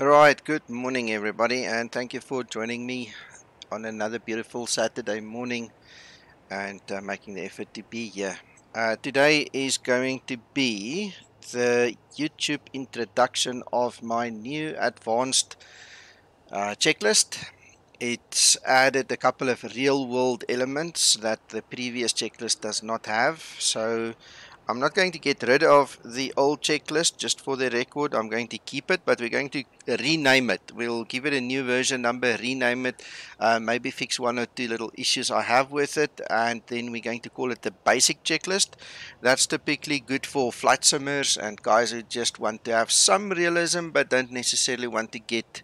Right, good morning everybody, and thank you for joining me on another beautiful Saturday morning and making the effort to be here. Today is going to be the YouTube introduction of my new advanced checklist. It's added a couple of real world elements that the previous checklist does not have. So I'm not going to get rid of the old checklist just for the record. I'm going to keep it, but we're going to rename it. We'll give it a new version number, rename it, maybe fix one or two little issues I have with it, and then we're going to call it the basic checklist. That's typically good for flight simmers and guys who just want to have some realism but don't necessarily want to get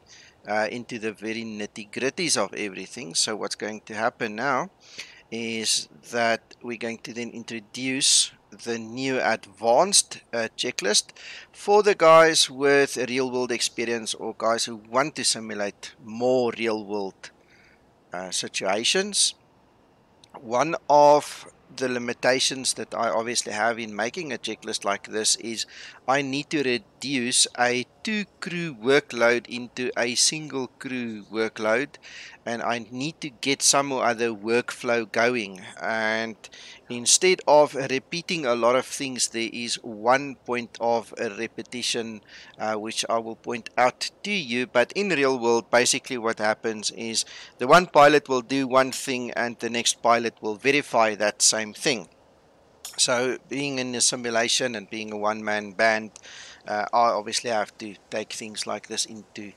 into the very nitty-gritties of everything. So what's going to happen now is that we're going to then introduce the new advanced checklist for the guys with real world experience or guys who want to simulate more real world situations. One of the limitations that I obviously have in making a checklist like this is I need to reduce a 2-crew workload into a single crew workload, and I need to get some or other workflow going. And instead of repeating a lot of things, there is one point of a repetition which I will point out to you. But in real world, basically what happens is the one pilot will do one thing and the next pilot will verify that same thing. So being in a simulation and being a one-man band, I obviously have to take things like this into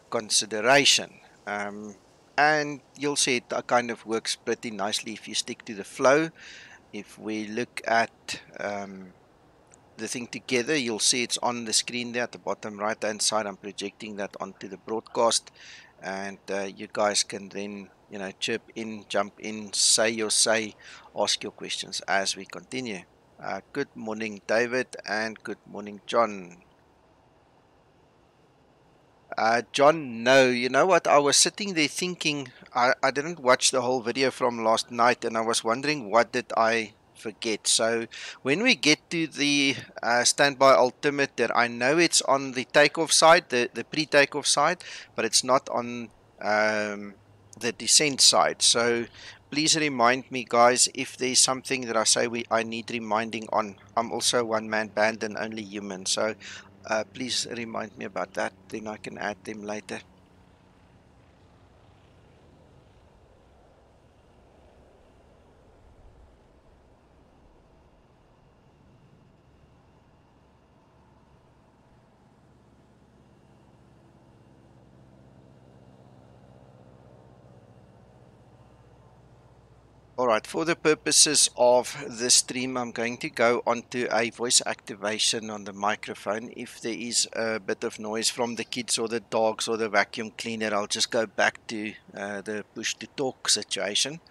consideration. And you'll see it kind of works pretty nicely if you stick to the flow. If we look at the thing together, you'll see it's on the screen there at the bottom right hand side. I'm projecting that onto the broadcast, and you guys can then chirp in, jump in, say your say, ask your questions as we continue. Good morning David, and good morning John. John, no, you know what, I was sitting there thinking, I didn't watch the whole video from last night, and I was wondering what did I forget. So when we get to the standby altimeter, I know it's on the takeoff side, the pre-takeoff side, but it's not on the descent side. So please remind me guys if there's something that I say I need reminding on. I'm also a one-man band and only human, so please remind me about that, then I can add them later. Alright, for the purposes of this stream, I'm going to go onto a voice activation on the microphone. If there is a bit of noise from the kids or the dogs or the vacuum cleaner, I'll just go back to the push to talk situation.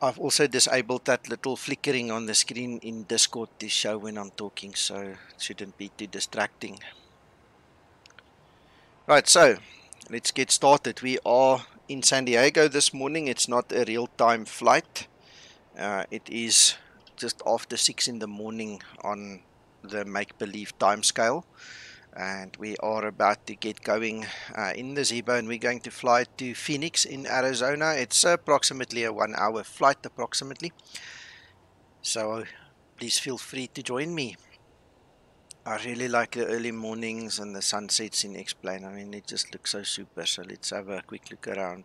I've also disabled that little flickering on the screen in Discord to show when I'm talking, so it shouldn't be too distracting. Right, so let's get started. We are in Sandiego this morning. It's not a real-time flight. It is just after 6 in the morning on the make-believe time scale, and we are about to get going in the Zibo, and we're going to fly to Phoenix in Arizona. It's approximately a 1-hour flight approximately, so please feel free to join me. I really like the early mornings and the sunsets in X-Plane. I mean, it just looks so super. So let's have a quick look around.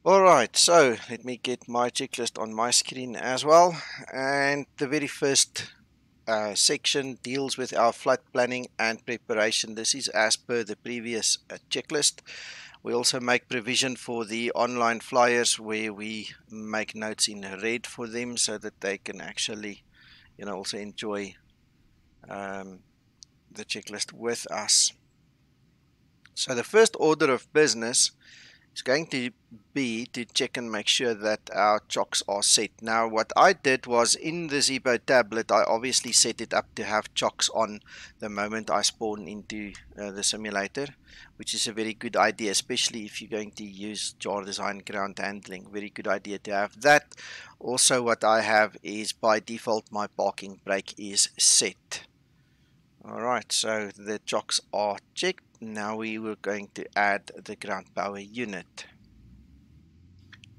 Alright, so let me get my checklist on my screen as well. And the very first section deals with our flight planning and preparation. This is as per the previous checklist. We also make provision for the online flyers where we make notes in red for them so that they can actually also enjoy the checklist with us. So the first order of business is going to be to check and make sure that our chocks are set. Now what I did was, in the Zibo tablet, I obviously set it up to have chocks on the moment I spawn into the simulator, which is a very good idea, especially if you're going to use jar design ground handling. Very good idea to have that. Also what I have is, by default, my parking brake is set. Alright, so the chocks are checked. Now we were going to add the ground power unit.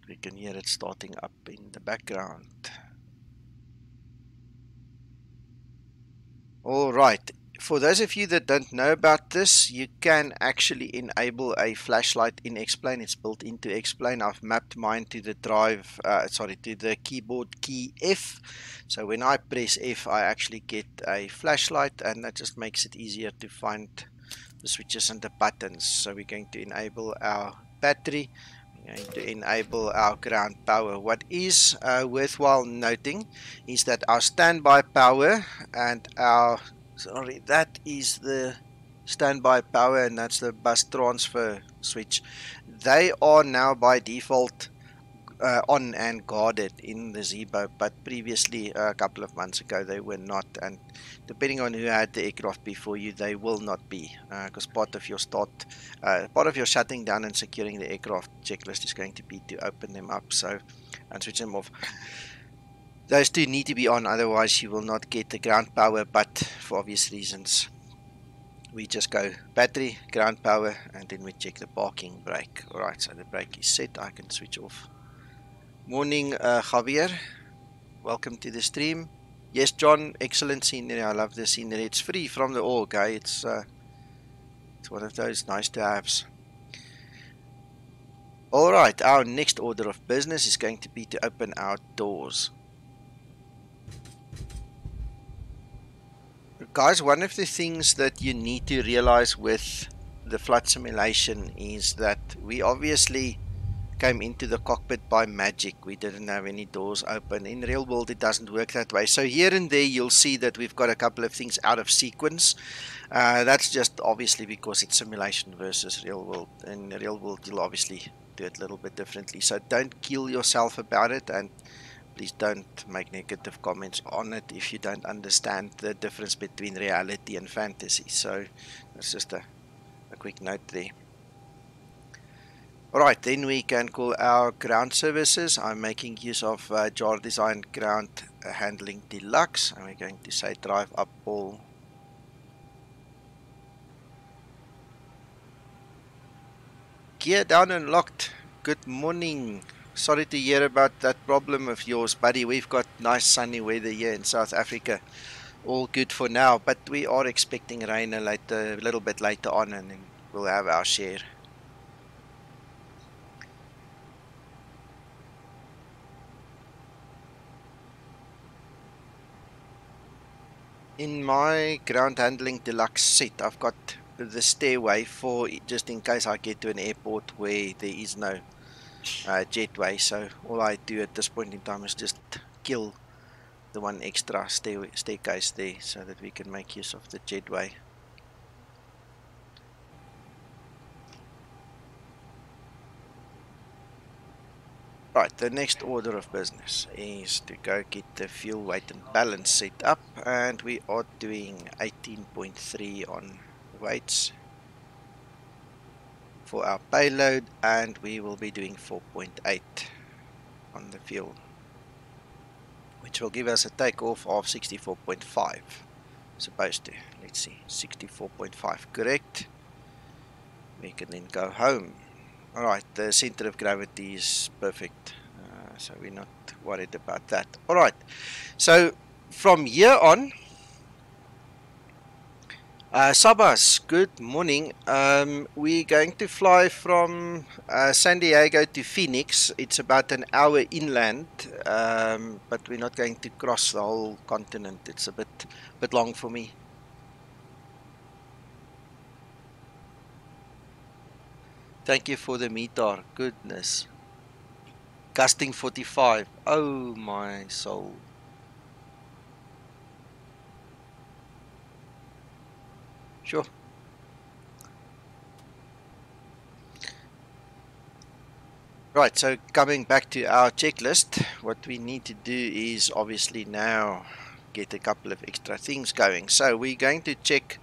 We can hear it starting up in the background. Alright, for those of you that don't know about this, you can actually enable a flashlight in X-Plane. It's built into X-Plane. I've mapped mine to the to the keyboard key F. So when I press F, I actually get a flashlight, and that just makes it easier to find the switches and the buttons. So we're going to enable our battery. We're going to enable our ground power. What is worthwhile noting is that our standby power and our, that is the standby power, and that's the bus transfer switch. They are now by default on and guarded in the Zibo, but previously, a couple of months ago, they were not, and depending on who had the aircraft before you, they will not be, because part of your shutting down and securing the aircraft checklist is going to be to open them up, so, and switch them off. Those two need to be on, otherwise you will not get the ground power, but for obvious reasons we just go battery, ground power, and then we check the parking brake. Alright, so the brake is set. I can switch off. Morning, Javier. Welcome to the stream. Yes, John, excellent scenery. I love the scenery. It's free from the org, eh? It's one of those nice to haves. Alright, our next order of business is going to be to open our doors. Guys, one of the things that you need to realize with the flight simulation is that we obviously came into the cockpit by magic. We didn't have any doors open. In real world it doesn't work that way. So here and there you'll see that we've got a couple of things out of sequence. That's just obviously because it's simulation versus real world. In the real world you'll obviously do it a little bit differently. So don't kill yourself about it, and please don't make negative comments on it if you don't understand the difference between reality and fantasy. So that's just a quick note there. Alright, then we can call our ground services. I'm making use of jar design ground handling deluxe, and we're going to say drive up all. Gear down and locked. Good morning. Sorry to hear about that problem of yours, buddy. We've got nice sunny weather here in South Africa. All good for now, but we are expecting rain a little bit later on, and then we'll have our share. In my ground handling deluxe set, I've got the stairway for just in case I get to an airport where there is no jetway. So all I do at this point in time is just kill the one extra staircase there so that we can make use of the jetway. Right, the next order of business is to go get the fuel weight and balance set up, and we are doing 18.3 on weights for our payload, and we will be doing 4.8 on the fuel, which will give us a takeoff of 64.5. Supposed to, let's see, 64.5, correct. We can then go home. Alright, the center of gravity is perfect, so we're not worried about that. Alright, so from here on, Sabas, good morning. We're going to fly from Sandiego to Phoenix. It's about an hour inland, but we're not going to cross the whole continent. It's a bit long for me. Thank you for the meter. Goodness. Gusting 45. Oh my soul. Sure. Right, so coming back to our checklist, what we need to do is obviously now get a couple of extra things going. So we're going to check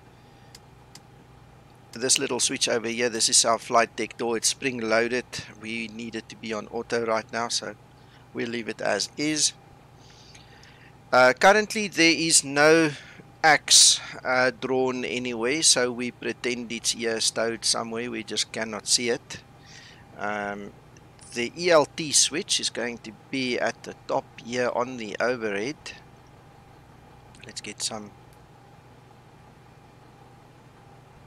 this little switch over here. This is our flight deck door. It's spring loaded. We need it to be on auto right now, so we'll leave it as is. Currently there is no axe drawn anywhere, so we pretend it's here stowed somewhere. We just cannot see it. The ELT switch is going to be at the top here on the overhead. Let's get some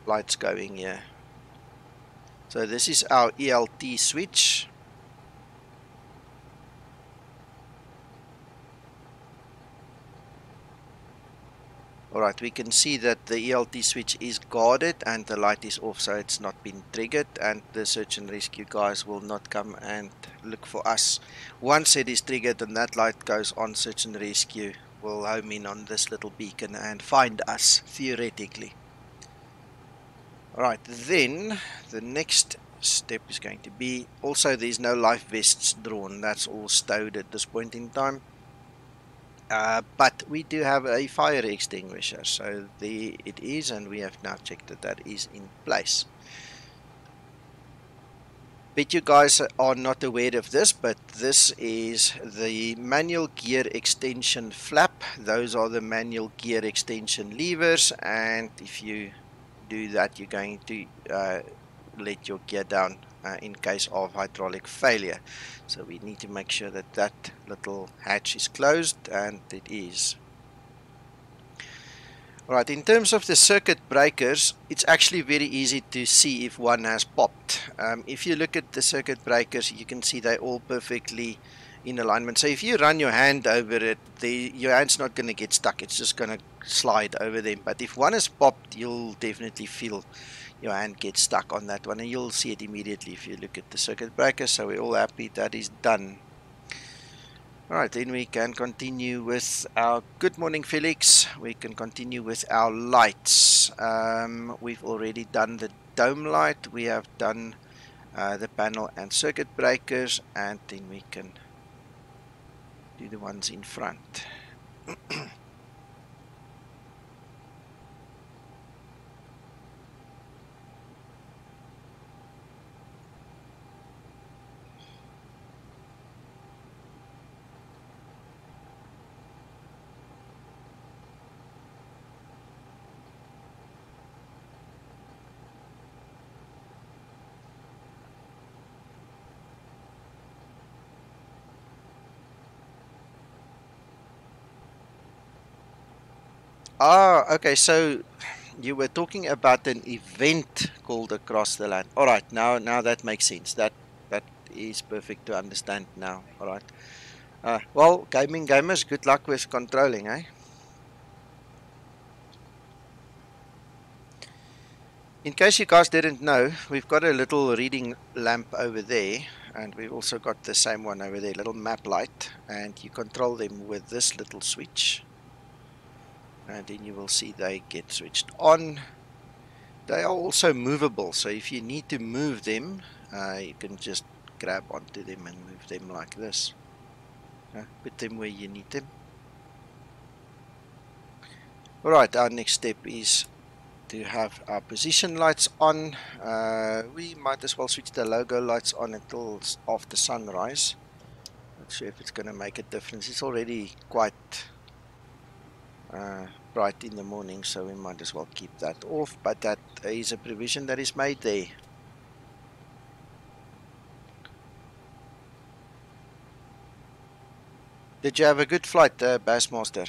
lights going here. So this is our ELT switch. Alright, we can see that the ELT switch is guarded and the light is off, so it's not been triggered, and the search and rescue guys will not come and look for us. Once it is triggered and that light goes on, search and rescue will home in on this little beacon and find us, theoretically. Alright, then the next step is going to be, also there's no life vests drawn, that's all stowed at this point in time. But we do have a fire extinguisher, so there it is, and we have now checked that that is in place. Bet you guys are not aware of this, but this is the manual gear extension flap. Those are the manual gear extension levers, and if you do that, you're going to let your gear down in case of hydraulic failure. So we need to make sure that that little hatch is closed, and it is. Alright, in terms of the circuit breakers, it's actually very easy to see if one has popped. If you look at the circuit breakers, you can see they're all perfectly in alignment. So if you run your hand over it, your hand's not going to get stuck, it's just going to slide over them. But if one is popped, you'll definitely feel your hand get stuck on that one, and you'll see it immediately if you look at the circuit breaker. So we're all happy that is done. Alright, then we can continue with our good morning Felix. We can continue with our lights. We've already done the dome light, we have done the panel and circuit breakers, and then we can do the ones in front. Ah, okay, so you were talking about an event called Across the Land. Alright, now that makes sense. That is perfect to understand now. Alright. Well, gamers, good luck with controlling, eh? In case you guys didn't know, we've got a little reading lamp over there, and we've also got the same one over there, little map light, and you control them with this little switch. And then you will see they get switched on. They are also movable, so if you need to move them, you can just grab onto them and move them like this. Put them where you need them. Alright, our next step is to have our position lights on. We might as well switch the logo lights on until after sunrise. Not sure if it's going to make a difference. It's already quite bright in the morning, so we might as well keep that off, but that is a provision that is made there. Did you have a good flight, Bassmaster?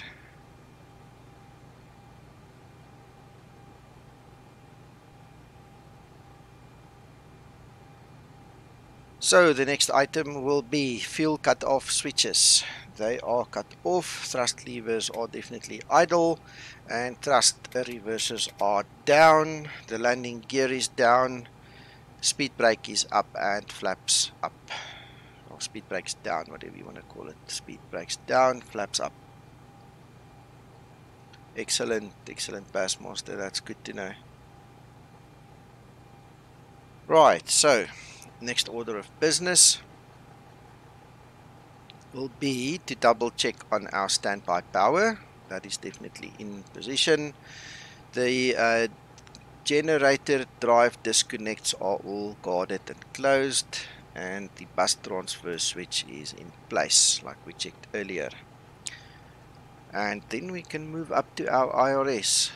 So the next item will be fuel cut-off switches. They are cut off, thrust levers are definitely idle, and thrust reversers are down, the landing gear is down, speed brake is up and flaps up. Or speed brake's down, whatever you want to call it. Speed brake's down, flaps up. Excellent, excellent Bassmaster, that's good to know. Right, so next order of business. will be to double check on our standby power. That is definitely in position. The generator drive disconnects are all guarded and closed, and the bus transfer switch is in place like we checked earlier. And then we can move up to our IRS.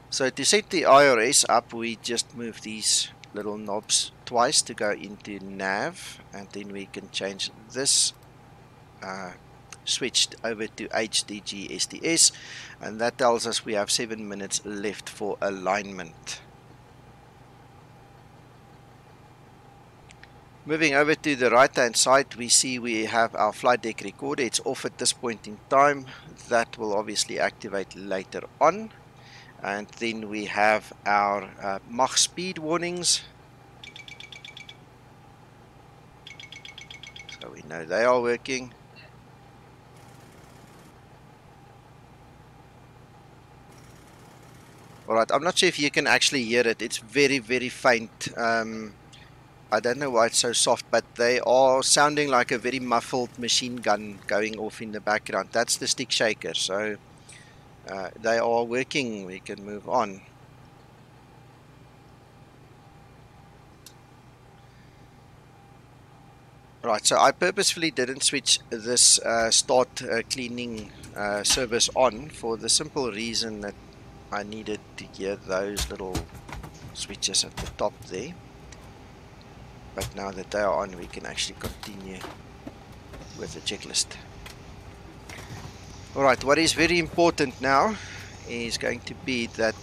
So to set the IRS up, we just move these little knobs twice to go into nav, and then we can change this switched over to HDG SDS, and that tells us we have 7 minutes left for alignment. Moving over to the right hand side, we see we have our flight deck recorder. It's off at this point in time. That will obviously activate later on. And then we have our Mach speed warnings. So we know they are working. Alright, I'm not sure if you can actually hear it. It's very, very faint. I don't know why it's so soft, but they are sounding like a very muffled machine gun going off in the background. That's the stick shaker. So they are working. We can move on. Right, so I purposefully didn't switch this start cleaning service on for the simple reason that I needed to hear those little switches at the top there. But now that they are on, we can actually continue with the checklist. Alright, what is very important now is going to be that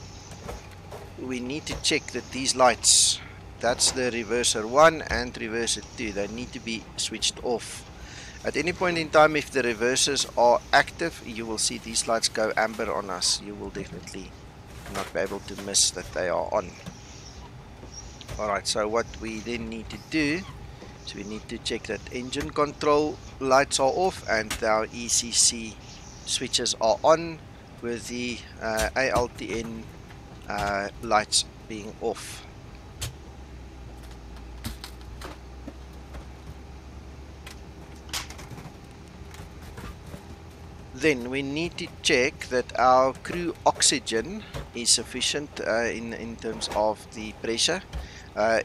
we need to check that these lights, that's the reverser 1 and reverser 2, they need to be switched off. At any point in time, if the reversers are active, you will see these lights go amber on us. You will definitely not be able to miss that they are on. Alright, so what we then need to do is we need to check that engine control lights are off and our ECC switches are on, with the ALTN lights being off. Then we need to check that our crew oxygen is sufficient in terms of the pressure.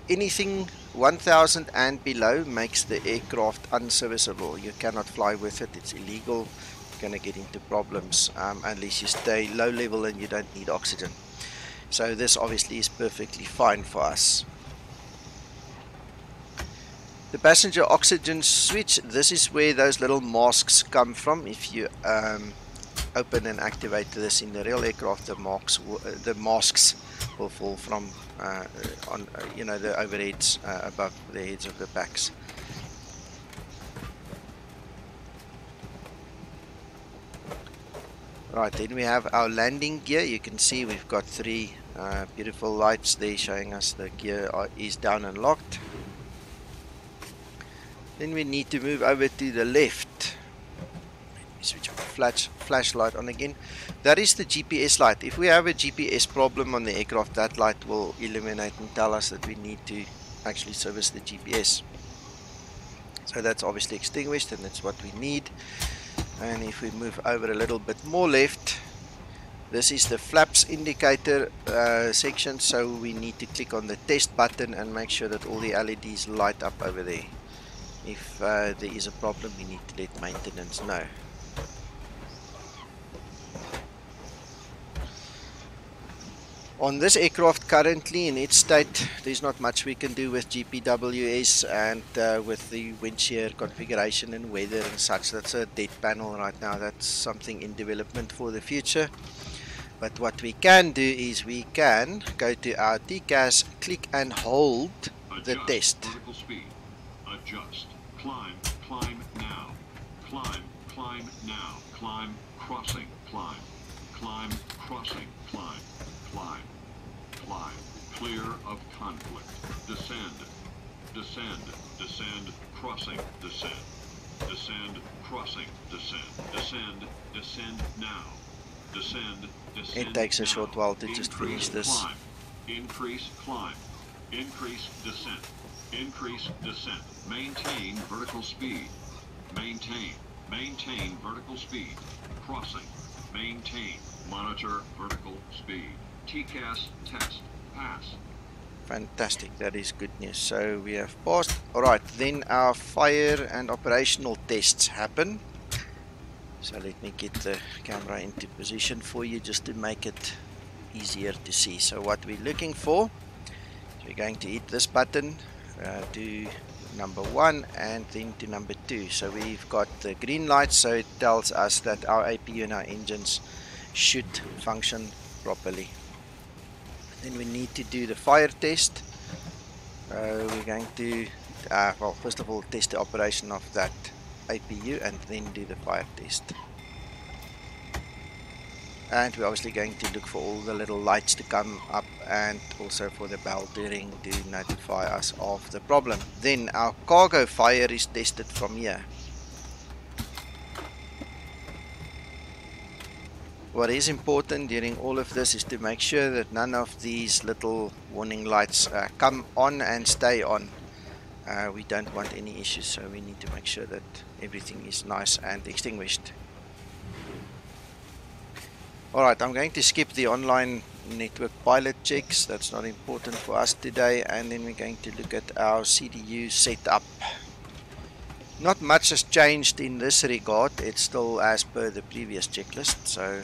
Anything 1000 and below makes the aircraft unserviceable. You cannot fly with it, it's illegal. You're going to get into problems unless you stay low level and you don't need oxygen. So this obviously is perfectly fine for us. The passenger oxygen switch, this is where those little masks come from. If you open and activate this in the real aircraft, the masks will fall from on the overheads above the heads of the packs. Right, then we have our landing gear. You can see we've got 3 beautiful lights there showing us the gear is down and locked. Then we need to move over to the left. Switch flashlight on again. That is the GPS light. If we have a GPS problem on the aircraft, that light will illuminate and tell us that we need to actually service the GPS. So that's obviously extinguished, and that's what we need. And if we move over a little bit more left, this is the flaps indicator section. So we need to click on the test button and make sure that all the LEDs light up over there. If there is a problem, we need to let maintenance know. On this aircraft currently in its state, there's not much we can do with GPWS and with the wind shear configuration and weather and such. That's a dead panel right now. That's something in development for the future. But what we can do is we can go to our TCAS, click and hold the test. Vertical speed. Adjust. Climb. Climb now. Climb. Climb now. Climb. Crossing. Climb. Climb. Crossing. Climb. Climb. Climb. Clear of conflict. Descend. Descend. Descend. Crossing. Descend. Descend. Crossing. Descend. Descend. Descend now. Descend. Descend. It takes a now. short while to just finish this. Climb. Increase climb. Increase descent. Increase descent. Maintain vertical speed. Maintain. Maintain vertical speed. Crossing. Maintain. Monitor vertical speed. TCAS test. Pass. Fantastic, that is good news. So we have passed. Alright, then our fire and operational tests happen. So let me get the camera into position for you just to make it easier to see. So what we're looking for, so we're going to hit this button to number 1 and then to number 2. So we've got the green light, so it tells us that our APU and our engines should function properly. Then we need to do the fire test. We're going to, well, first of all, test the operation of that APU and then do the fire test. And we're obviously going to look for all the little lights to come up and also for the bell to ring to notify us of the problem. Then our cargo fire is tested from here. What is important during all of this is to make sure that none of these little warning lights come on and stay on. We don't want any issues, so we need to make sure that everything is nice and extinguished. Alright, I'm going to skip the online network pilot checks, that's not important for us today, and then we're going to look at our CDU setup. Not much has changed in this regard, it's still as per the previous checklist, so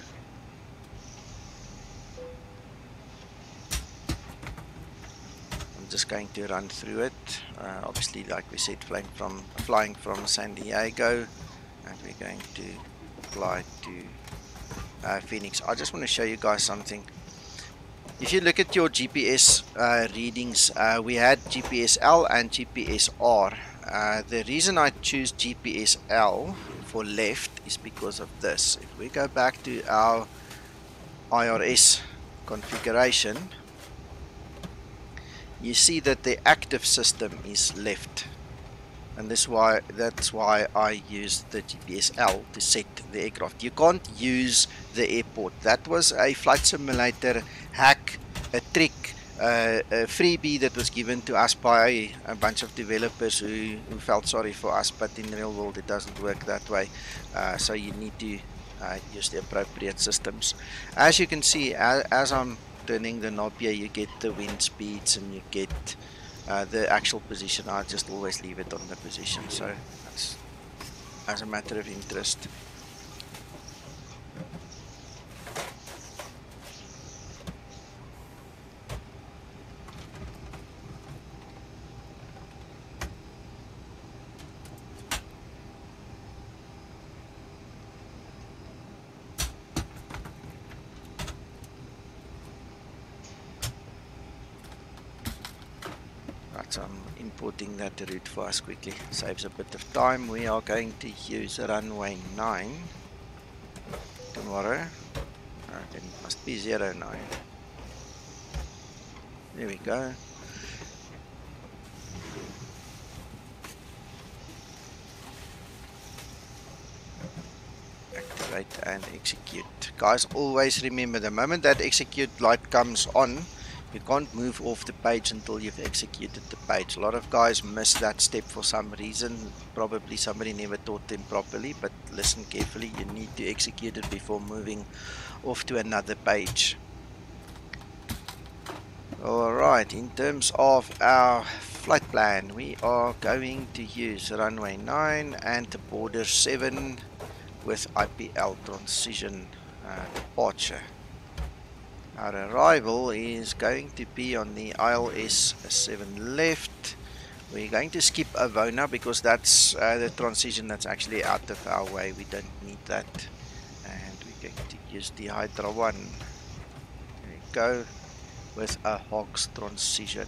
I'm just going to run through it. Obviously, like we said, flying from Sandiego, and we're going to fly to Phoenix. I just want to show you guys something. If you look at your GPS readings, we had GPS-L and GPS-R. The reason I choose GPS-L for left is because of this. If we go back to our IRS configuration, you see that the active system is left. And that's why I used the GPS-L to set the aircraft. You can't use the airport. That was a flight simulator hack, a trick, a freebie that was given to us by a bunch of developers who felt sorry for us, but in the real world it doesn't work that way. So you need to use the appropriate systems. As you can see, as I'm turning the knob here, you get the wind speeds and you get the actual position. I just always leave it on the position, so that's as a matter of interest. So I'm importing that route for us quickly, saves a bit of time. We are going to use runway 9 tomorrow. Then it must be 09. There we go. Activate and execute. Guys, always remember, the moment that execute light comes on, you can't move off the page until you've executed the page. A lot of guys miss that step for some reason. Probably somebody never taught them properly, but listen carefully. You need to execute it before moving off to another page. Alright, in terms of our flight plan, we are going to use runway 9 and border 7 with IPL transition departure. Our arrival is going to be on the ILS 7 left. We're going to skip Avona because that's the transition that's actually out of our way. We don't need that. And we're going to use the Hydra 1. There we go. With a HOGGZ transition.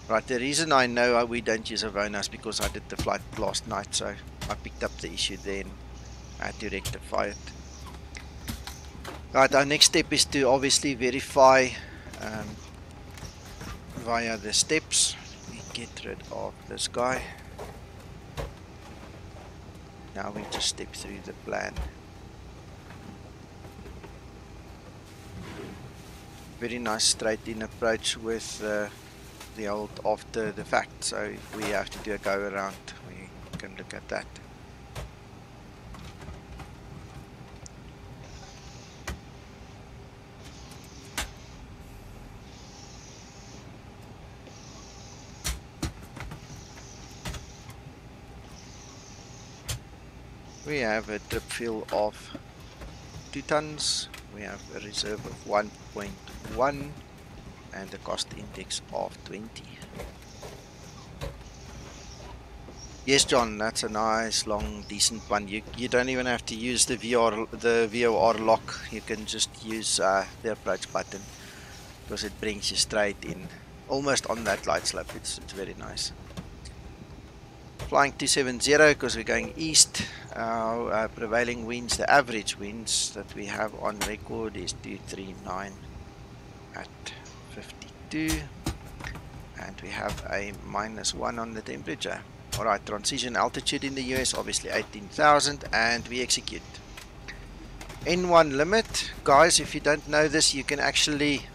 Right, the reason I know we don't use Avona is because I did the flight last night. So I picked up the issue then. I had to rectify it. Right, our next step is to obviously verify via the steps. We get rid of this guy. Now we just step through the plan. Very nice straight in approach with the the old after the fact. So if we have to do a go around, we can look at that. We have a trip fuel of 2 tons. We have a reserve of 1.1 and a cost index of 20. Yes, John, that's a nice, long, decent one. You don't even have to use the VOR lock. You can just use the approach button because it brings you straight in, almost on that light slope. It's very nice. Flying 270 because we're going east. Our prevailing winds, the average winds that we have on record is 239 at 52, and we have a -1 on the temperature. Alright, transition altitude in the US, obviously 18,000, and we execute. N1 limit, guys, if you don't know this, you can actually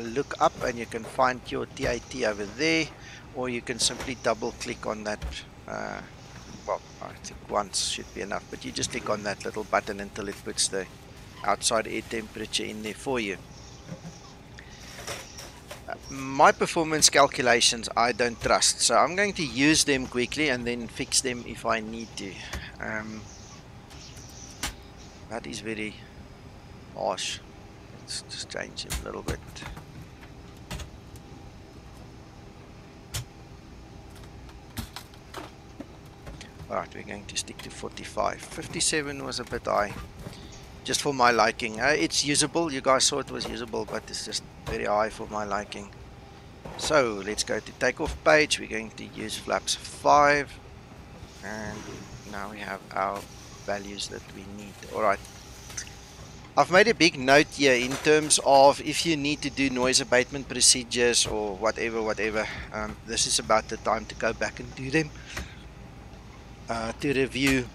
look up and you can find your TAT over there, or you can simply double click on that. Well, I think once should be enough, but you just click on that little button until it puts the outside air temperature in there for you. My performance calculations I don't trust, so I'm going to use them quickly and then fix them if I need to. That is very harsh. Let's just change it a little bit. Alright, we're going to stick to 45. 57 was a bit high, just for my liking. It's usable, you guys saw it was usable, but it's just very high for my liking. So let's go to takeoff page. We're going to use flaps 5, and now we have our values that we need. Alright, I've made a big note here in terms of if you need to do noise abatement procedures or whatever. This is about the time to go back and do them. To review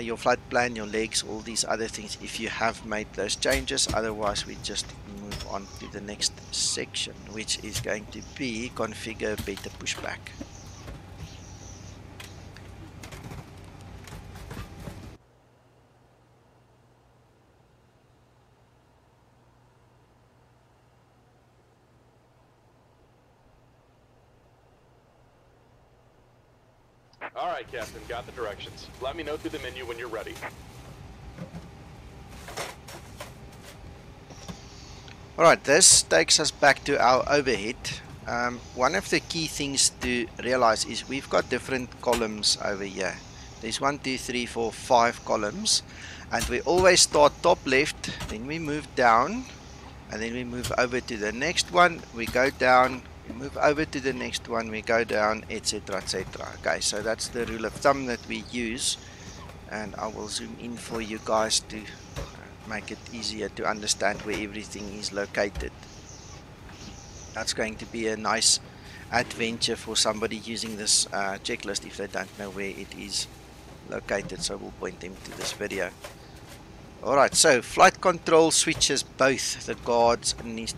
your flight plan, your legs, all these other things, if you have made those changes. Otherwise, we just move on to the next section, which is going to be configure better pushback. Alright, Captain, got the directions. Let me know through the menu when you're ready. Alright, this takes us back to our overhead. One of the key things to realize is we've got different columns over here. There's 1, 2, 3, 4, 5 columns, and we always start top left, then we move down, and then we move over to the next one, we go down, we move over to the next one, we go down, etc, etc. Okay, so that's the rule of thumb that we use, and I will zoom in for you guys to make it easier to understand where everything is located. That's going to be a nice adventure for somebody using this checklist if they don't know where it is located, so we'll point them to this video. Alright, so flight control switches, both the guards needs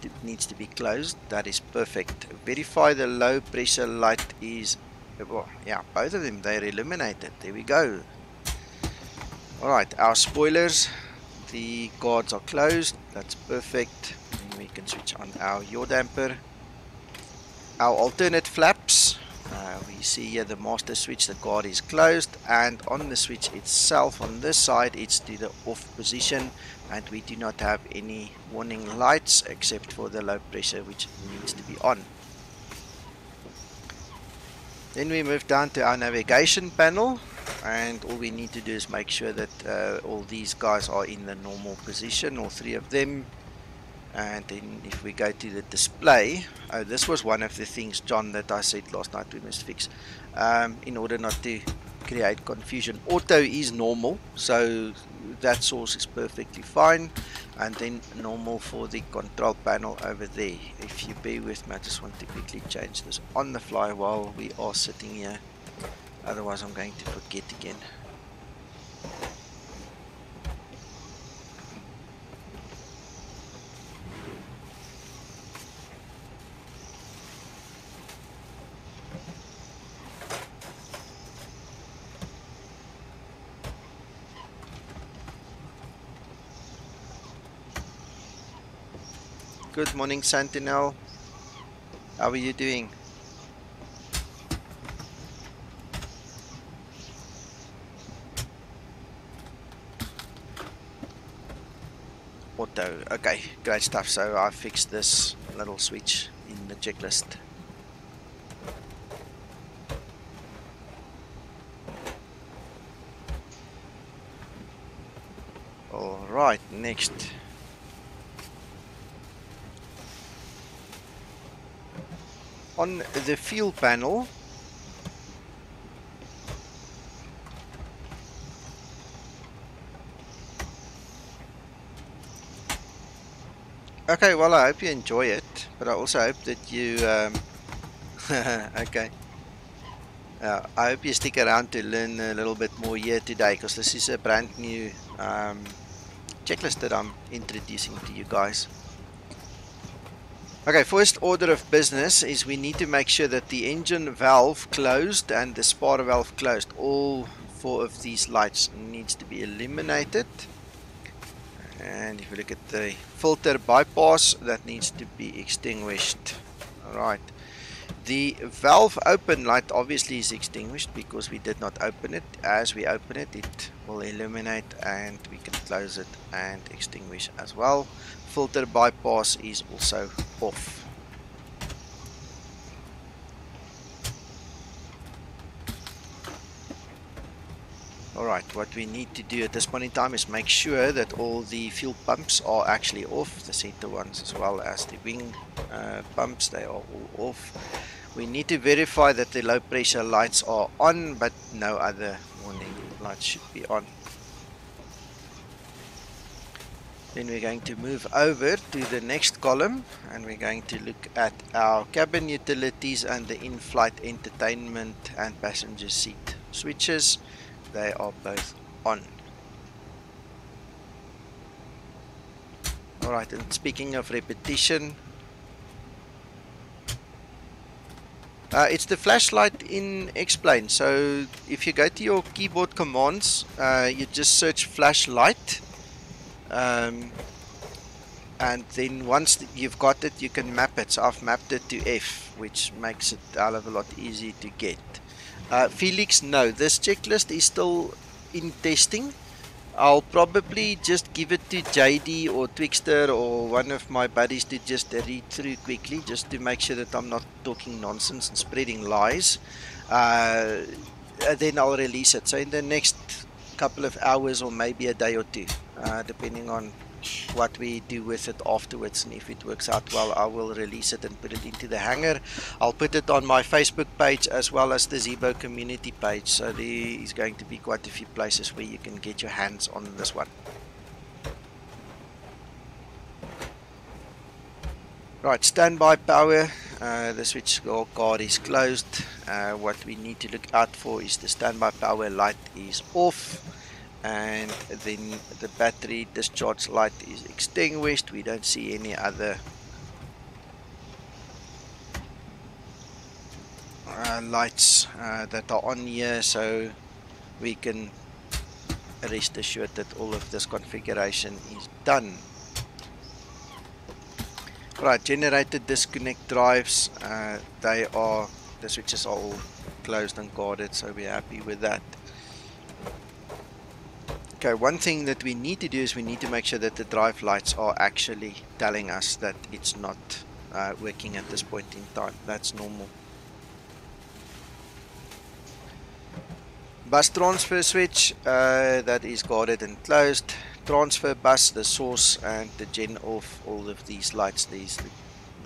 to be closed. That is perfect. Verify the low pressure light is, well, yeah, both of them, they're illuminated. There we go. Alright, our spoilers, the guards are closed. That's perfect. And we can switch on our yaw damper. Our alternate flaps, we see here the master switch, the guard is closed, and on the switch itself on this side it's to the off position, and we do not have any warning lights except for the low pressure, which needs to be on. Then we move down to our navigation panel, and all we need to do is make sure that all these guys are in the normal position, all 3 of them. And then if we go to the display, this was one of the things, John, that I said last night we must fix, in order not to create confusion. Auto is normal, so that source is perfectly fine, and then normal for the control panel over there. If you bear with me, I just want to quickly change this on the fly while we are sitting here, otherwise I'm going to forget again. Good morning, Sentinel. How are you doing? Auto. Okay, great stuff. So I fixed this little switch in the checklist. All right, next. On the fuel panel, okay, well, I hope you enjoy it, but I also hope that you, okay, I hope you stick around to learn a little bit more here today, because this is a brand new checklist that I'm introducing to you guys. Okay, first order of business is we need to make sure that the engine valve closed and the spark valve closed. All 4 of these lights needs to be eliminated. And if you look at the filter bypass, that needs to be extinguished. Alright. The valve open light obviously is extinguished because we did not open it. As we open it, it will illuminate and we can close it and extinguish as well. Filter bypass is also off. Alright, what we need to do at this point in time is make sure that all the fuel pumps are actually off, the center ones as well as the wing pumps, they are all off. We need to verify that the low pressure lights are on, but no other warning lights should be on. Then we're going to move over to the next column and we're going to look at our cabin utilities and the in-flight entertainment and passenger seat switches. They are both on. Alright, and speaking of repetition, it's the flashlight in X-Plane. So if you go to your keyboard commands, you just search flashlight. And then once you've got it, you can map it. So I've mapped it to F, which makes it a hell of a lot easier to get. Felix, no, this checklist is still in testing. I'll probably just give it to JD or Twixter or one of my buddies to just read through quickly, just to make sure that I'm not talking nonsense and spreading lies. Then I'll release it. So in the next couple of hours or maybe a day or two, depending on what we do with it afterwards, and if it works out well, I will release it and put it into the hangar. I'll put it on my Facebook page as well as the Zibo community page, so there is going to be quite a few places where you can get your hands on this one. Right, standby power, the switch guard is closed. What we need to look out for is the standby power light is off, and then the battery discharge light is extinguished. We don't see any other lights that are on here, so we can rest assured that all of this configuration is done. Right, generator disconnect drives, the switches are all closed and guarded, so we're happy with that. Okay, one thing that we need to do is we need to make sure that the drive lights are actually telling us that it's not working at this point in time. That's normal. Bus transfer switch, that is guarded and closed. Transfer bus, the source and the gen off, all of these lights, these the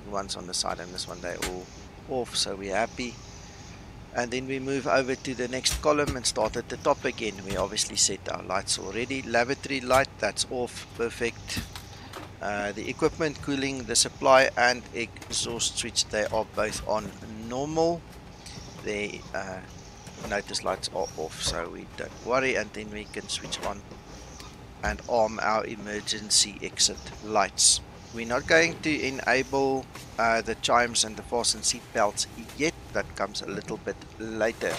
ones on the side and this one, they're all off, so we're happy. And then we move over to the next column and start at the top again. We obviously set our lights already. Lavatory light, that's off, perfect. The equipment, cooling, the supply and exhaust switch, they are both on normal. The notice lights are off, so we don't worry, and then we can switch on and arm our emergency exit lights. We're not going to enable the chimes and the fasten seat belts yet. That comes a little bit later.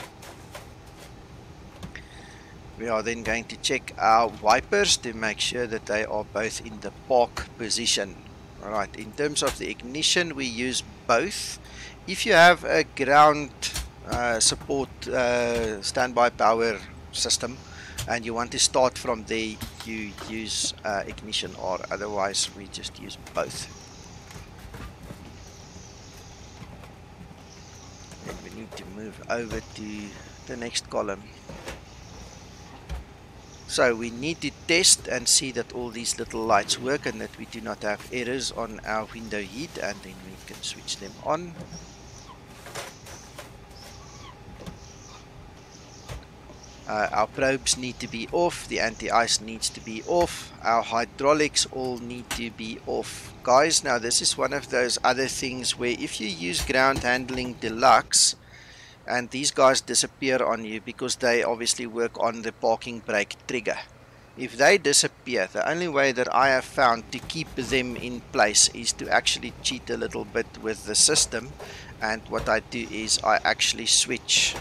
We are then going to check our wipers to make sure that they are both in the park position. Alright, in terms of the ignition, we use both. If you have a ground support standby power system and you want to start from there, you use ignition, or otherwise we just use both. Then we need to move over to the next column. So we need to test and see that all these little lights work and that we do not have errors on our window heat, and then we can switch them on. Our probes need to be off, the anti-ice needs to be off, our hydraulics all need to be off. Guys, now this is one of those other things where if you use ground handling deluxe and these guys disappear on you because they obviously work on the parking brake trigger. If they disappear, the only way that I have found to keep them in place is to actually cheat a little bit with the system, and what I do is I actually switch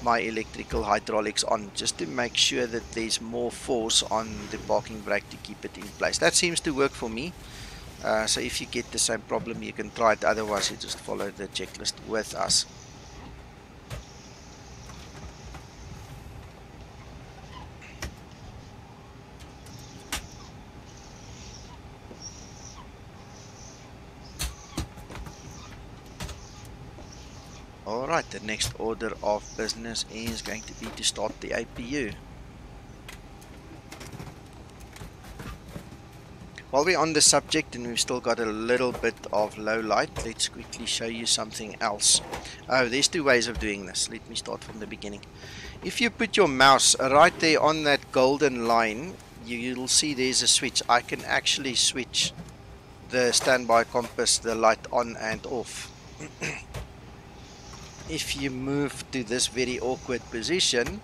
my electrical hydraulics on just to make sure that there's more force on the parking brake to keep it in place. That seems to work for me. So if you get the same problem, you can try it, otherwise you just follow the checklist with us. Alright, the next order of business is going to be to start the APU. While we're on the subject and we've still got a little bit of low light, let's quickly show you something else. Oh, there's two ways of doing this. Let me start from the beginning. If you put your mouse right there on that golden line, you'll see there's a switch. I can actually switch the standby compass, the light on and off. If you move to this very awkward position,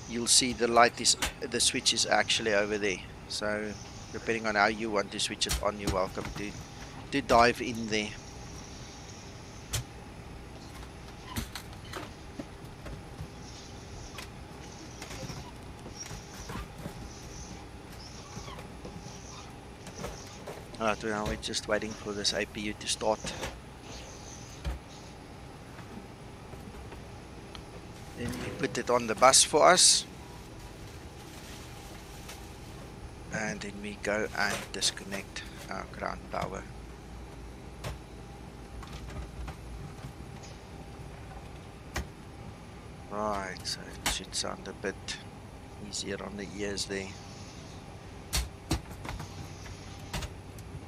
you'll see the switch is actually over there. So depending on how you want to switch it on, you're welcome to dive in there. Alright, now we're just waiting for this APU to start. Then we put it on the bus for us, and then we go and disconnect our ground power. Right, so it should sound a bit easier on the ears there.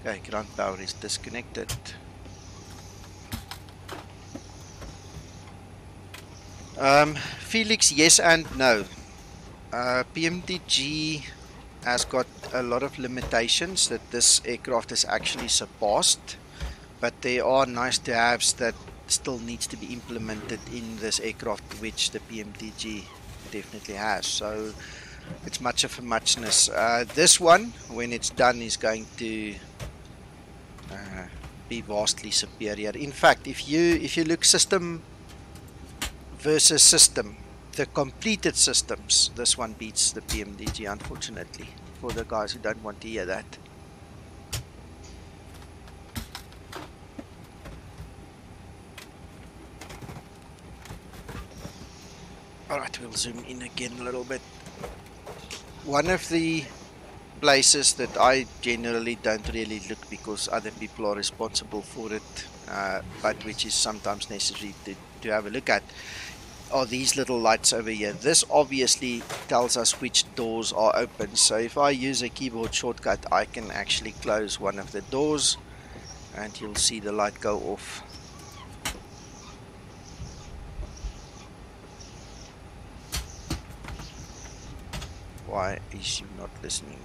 Okay, ground power is disconnected. Felix, yes and no. PMDG has got a lot of limitations that this aircraft has actually surpassed, but there are nice to haves that still needs to be implemented in this aircraft, which the PMDG definitely has. So it's much of a muchness. This one, when it's done, is going to be vastly superior. In fact, if you look system versus system, the completed systems, this one beats the PMDG, unfortunately, for the guys who don't want to hear that. Alright, we'll zoom in again a little bit. One of the places that I generally don't really look because other people are responsible for it, but which is sometimes necessary to have a look at, are these little lights over here. This obviously tells us which doors are open. So if I use a keyboard shortcut, I can actually close one of the doors and you'll see the light go off. Why is you not listening?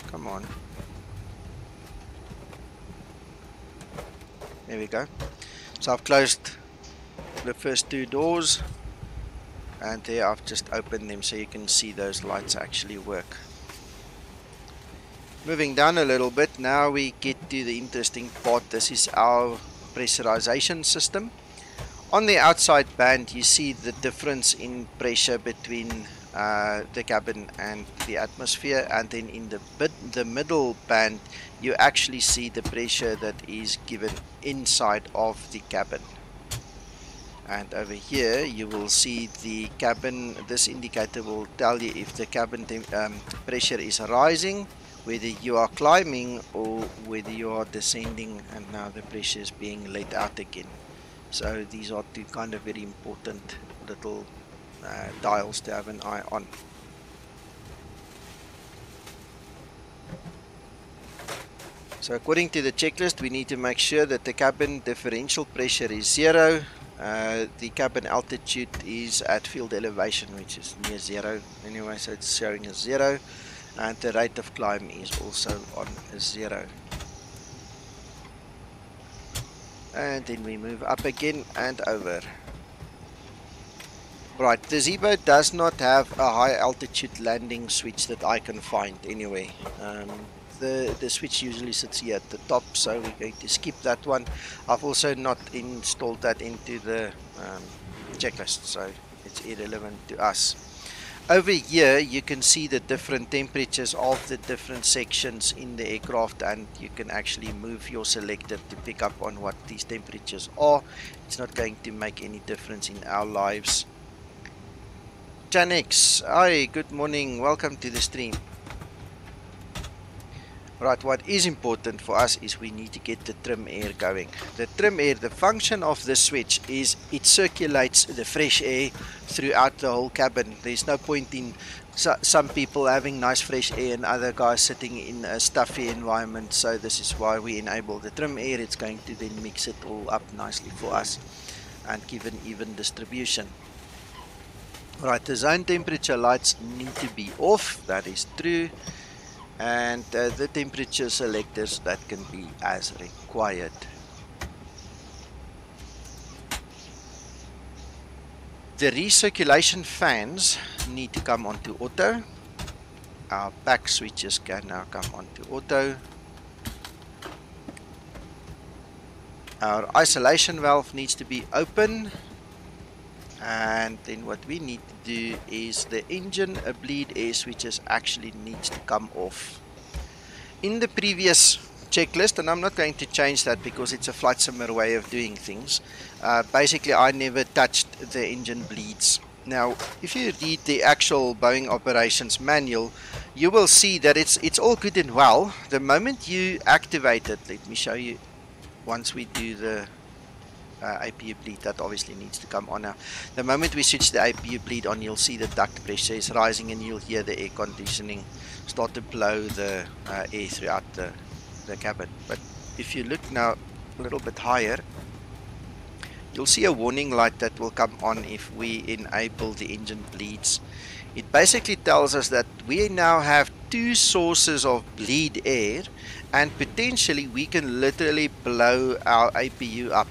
Come on. There we go. So I've closed the first two doors, and there I've just opened them so you can see those lights actually work. Moving down a little bit, now we get to the interesting part. This is our pressurization system. On the outside band you see the difference in pressure between the cabin and the atmosphere, and then in the middle band you actually see the pressure that is given inside of the cabin. And over here you will see the cabin. This indicator will tell you if the cabin pressure is rising, whether you are climbing or whether you are descending, and now the pressure is being let out again. So these are two kind of very important little dials to have an eye on. So according to the checklist, we need to make sure that the cabin differential pressure is 0. The cabin altitude is at field elevation, which is near 0 anyway, so it's showing as 0, and the rate of climb is also on 0. And then we move up again and over. Right, the Zibo does not have a high altitude landing switch that I can find anyway. The switch usually sits here at the top, so we're going to skip that one. I've also not installed that into the checklist, so it's irrelevant to us. Over here you can see the different temperatures of the different sections in the aircraft, and you can actually move your selector to pick up on what these temperatures are. It's not going to make any difference in our lives. Janex, hi, good morning, welcome to the stream. Right, what is important for us is we need to get the trim air going. The trim air, the function of the switch is it circulates the fresh air throughout the whole cabin. There's no point in some people having nice fresh air and other guys sitting in a stuffy environment. So this is why we enable the trim air. It's going to then mix it all up nicely for us and give an even distribution. Right, the zone temperature lights need to be off, that is true. And the temperature selectors, that can be as required. The recirculation fans need to come onto auto. Our back switches can now come onto auto. Our isolation valve needs to be open. And then what we need to do is the engine bleed air switches actually needs to come off. In the previous checklist, and I'm not going to change that because it's a flight simmer way of doing things, basically I never touched the engine bleeds. Now if you read the actual Boeing operations manual, you will see that it's all good and well. The moment you activate it, let me show you once we do the APU bleed, that obviously needs to come on now. The moment we switch the APU bleed on, you'll see the duct pressure is rising and you'll hear the air conditioning start to blow the air throughout the cabin. But if you look now a little bit higher, you'll see a warning light that will come on if we enable the engine bleeds. It basically tells us that we now have two sources of bleed air and potentially we can literally blow our APU up.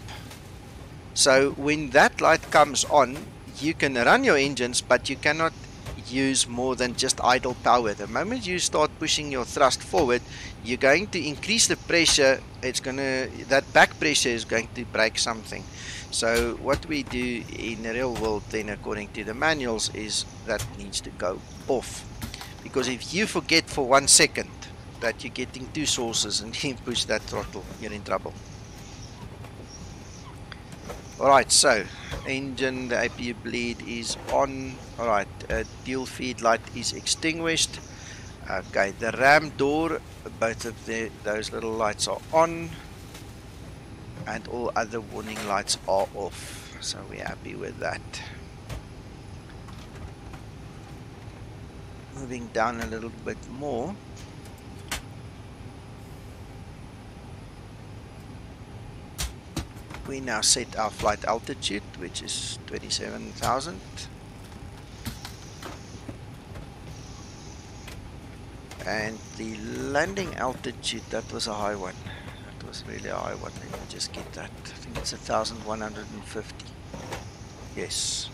So when that light comes on, you can run your engines, but you cannot use more than just idle power. The moment you start pushing your thrust forward, you're going to increase the pressure. That back pressure is going to break something. So what we do in the real world then, according to the manuals, is that needs to go off. Because if you forget for 1 second that you're getting two sources and you push that throttle, you're in trouble. Alright, so engine, the APU bleed is on. Alright, dual feed light is extinguished. Okay, the ram door, both of those little lights are on. And all other warning lights are off. So we're happy with that. Moving down a little bit more. We now set our flight altitude, which is 27,000. And the landing altitude, that was a high one. That was really a high one. Let me just get that. I think it's 1,150. Yes.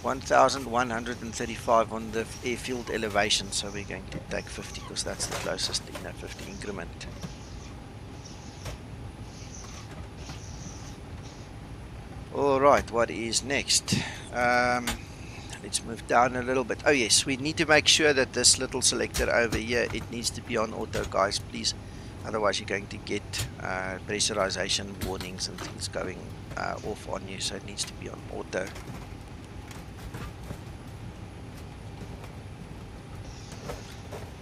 1,135 on the airfield elevation, so we're going to take 50 because that's the closest in a 50 increment. Alright, what is next? Let's move down a little bit. Oh yes, we need to make sure that this little selector over here, it needs to be on auto, guys, please. Otherwise you're going to get pressurization warnings and things going off on you, so it needs to be on auto.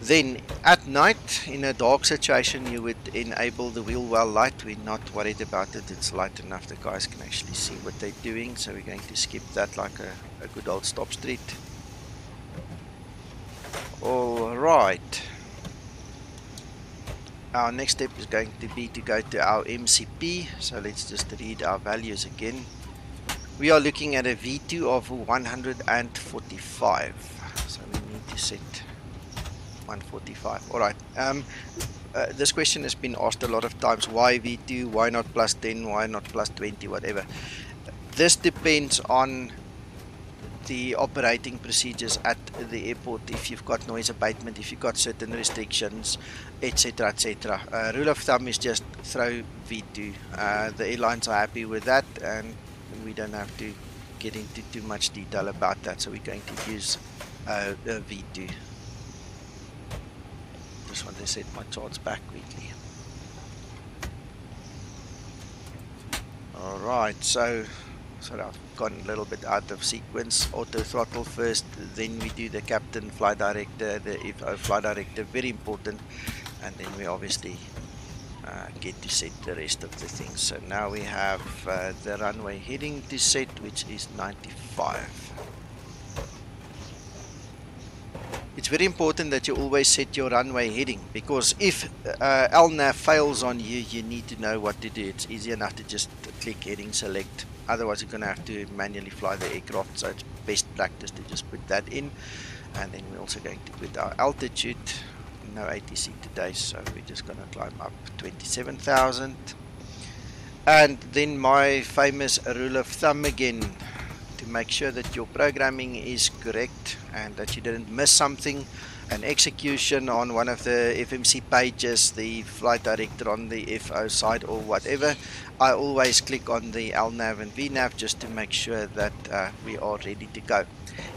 Then at night, in a dark situation, you would enable the wheel well light. We're not worried about it. It's light enough the guys can actually see what they're doing. So we're going to skip that like a good old stop street. Alright. Our next step is going to be to go to our MCP. So let's just read our values again. We are looking at a V2 of 145. So we need to set 145. Alright, this question has been asked a lot of times. Why V2? Why not plus 10? Why not plus 20? Whatever. This depends on the operating procedures at the airport. If you've got noise abatement, if you've got certain restrictions, etc, etc. Rule of thumb is just throw V2. The airlines are happy with that, and we don't have to get into too much detail about that. So we're going to use V2. Just want to set my charts back quickly. Alright, so I've gone a little bit out of sequence. Auto throttle first, then we do the captain, flight director, the FO flight director, very important, and then we obviously get to set the rest of the things. So now we have the runway heading to set, which is 95. It's very important that you always set your runway heading, because if LNAV fails on you, you need to know what to do. It's easy enough to just click heading select. Otherwise, you're going to have to manually fly the aircraft. So it's best practice to just put that in. And then we're also going to put our altitude. No ATC today, so we're just going to climb up 27,000. And then my famous rule of thumb again, to make sure that your programming is correct and that you didn't miss something, an execution on one of the FMC pages, the flight director on the FO side or whatever. I always click on the LNAV and VNAV just to make sure that we are ready to go.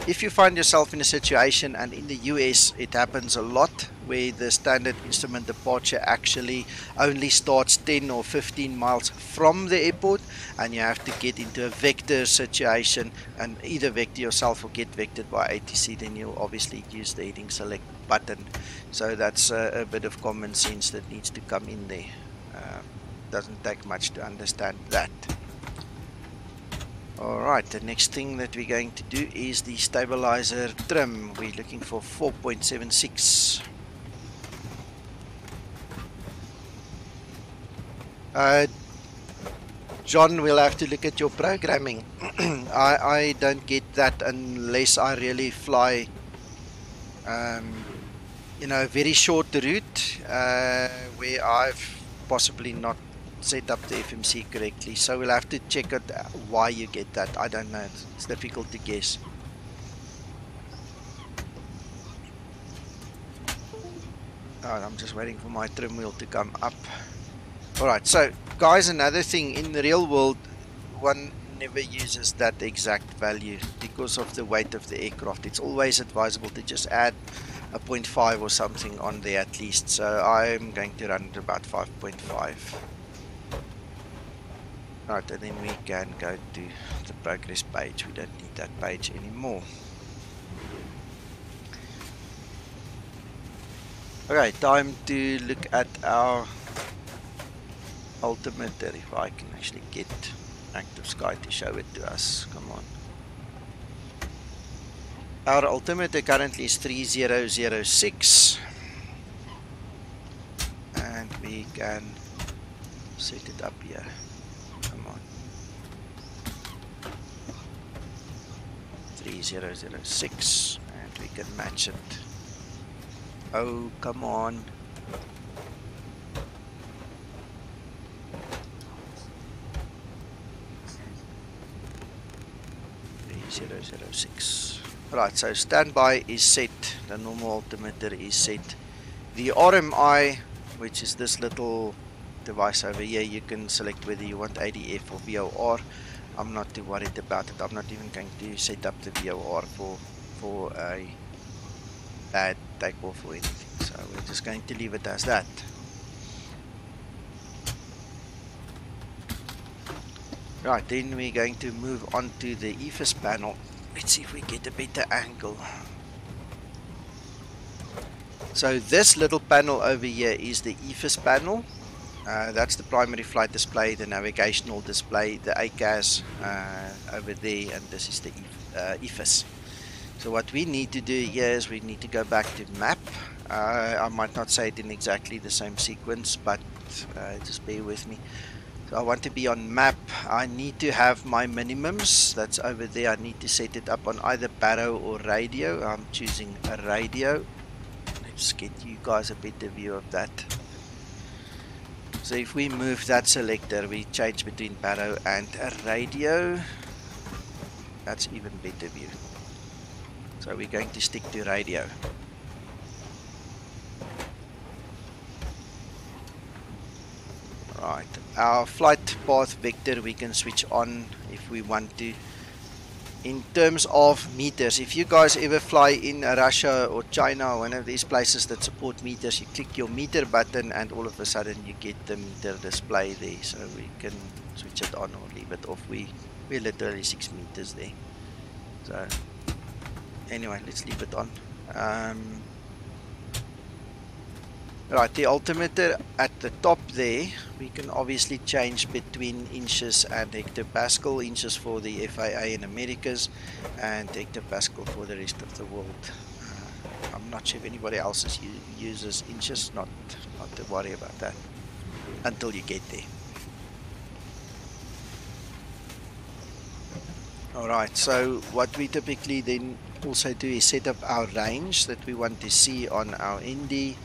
If you find yourself in a situation, and in the US it happens a lot, where the standard instrument departure actually only starts 10 or 15 miles from the airport, and you have to get into a vector situation and either vector yourself or get vectored by ATC, then you'll obviously use the heading select button. So that's a bit of common sense that needs to come in there. Doesn't take much to understand that. Alright, the next thing that we're going to do is the stabilizer trim. We're looking for 4.76. John, we'll have to look at your programming. I don't get that unless I really fly you know, a very short route where I've possibly not set up the FMC correctly. So we'll have to check out why you get that. I don't know, it's difficult to guess. I'm just waiting for my trim wheel to come up. Alright, so guys, another thing, in the real world one never uses that exact value because of the weight of the aircraft. It's always advisable to just add a 0.5 or something on there at least. So I'm going to run at about 5.5. Right, and then we can go to the progress page. We don't need that page anymore. Okay, time to look at our altimeter. If I can actually get Active Sky to show it to us. Come on. Our altimeter currently is 3006. And we can set it up here. Come on. 3006. And we can match it. Oh, come on. .006. Right, so standby is set. The normal altimeter is set. The RMI, which is this little device over here, you can select whether you want ADF or VOR. I'm not too worried about it. I'm not even going to set up the VOR for a bad takeoff or anything. So we're just going to leave it as that. Right, then we're going to move on to the EFIS panel. Let's see if we get a better angle. So this little panel over here is the EFIS panel. That's the primary flight display, the navigational display, the ACAS over there, and this is the EFIS. So what we need to do here is we need to go back to map. I might not say it in exactly the same sequence, but just bear with me. So I want to be on map. I need to have my minimums. That's over there. I need to set it up on either baro or radio. I'm choosing a radio. Let's get you guys a better view of that. So if we move that selector, we change between baro and a radio. That's even better view. So we're going to stick to radio. Right, our flight path vector we can switch on if we want to. In terms of meters, if you guys ever fly in Russia or China or one of these places that support meters, you click your meter button and all of a sudden you get the meter display there. So we can switch it on or leave it off. We're literally 6 meters there. So anyway, let's leave it on. Right, the altimeter at the top there, we can obviously change between inches and hectopascal. Inches for the FAA in Americas and hectopascal for the rest of the world. I'm not sure if anybody else uses inches, not to worry about that until you get there. Alright, so what we typically then also do is set up our range that we want to see on our ND.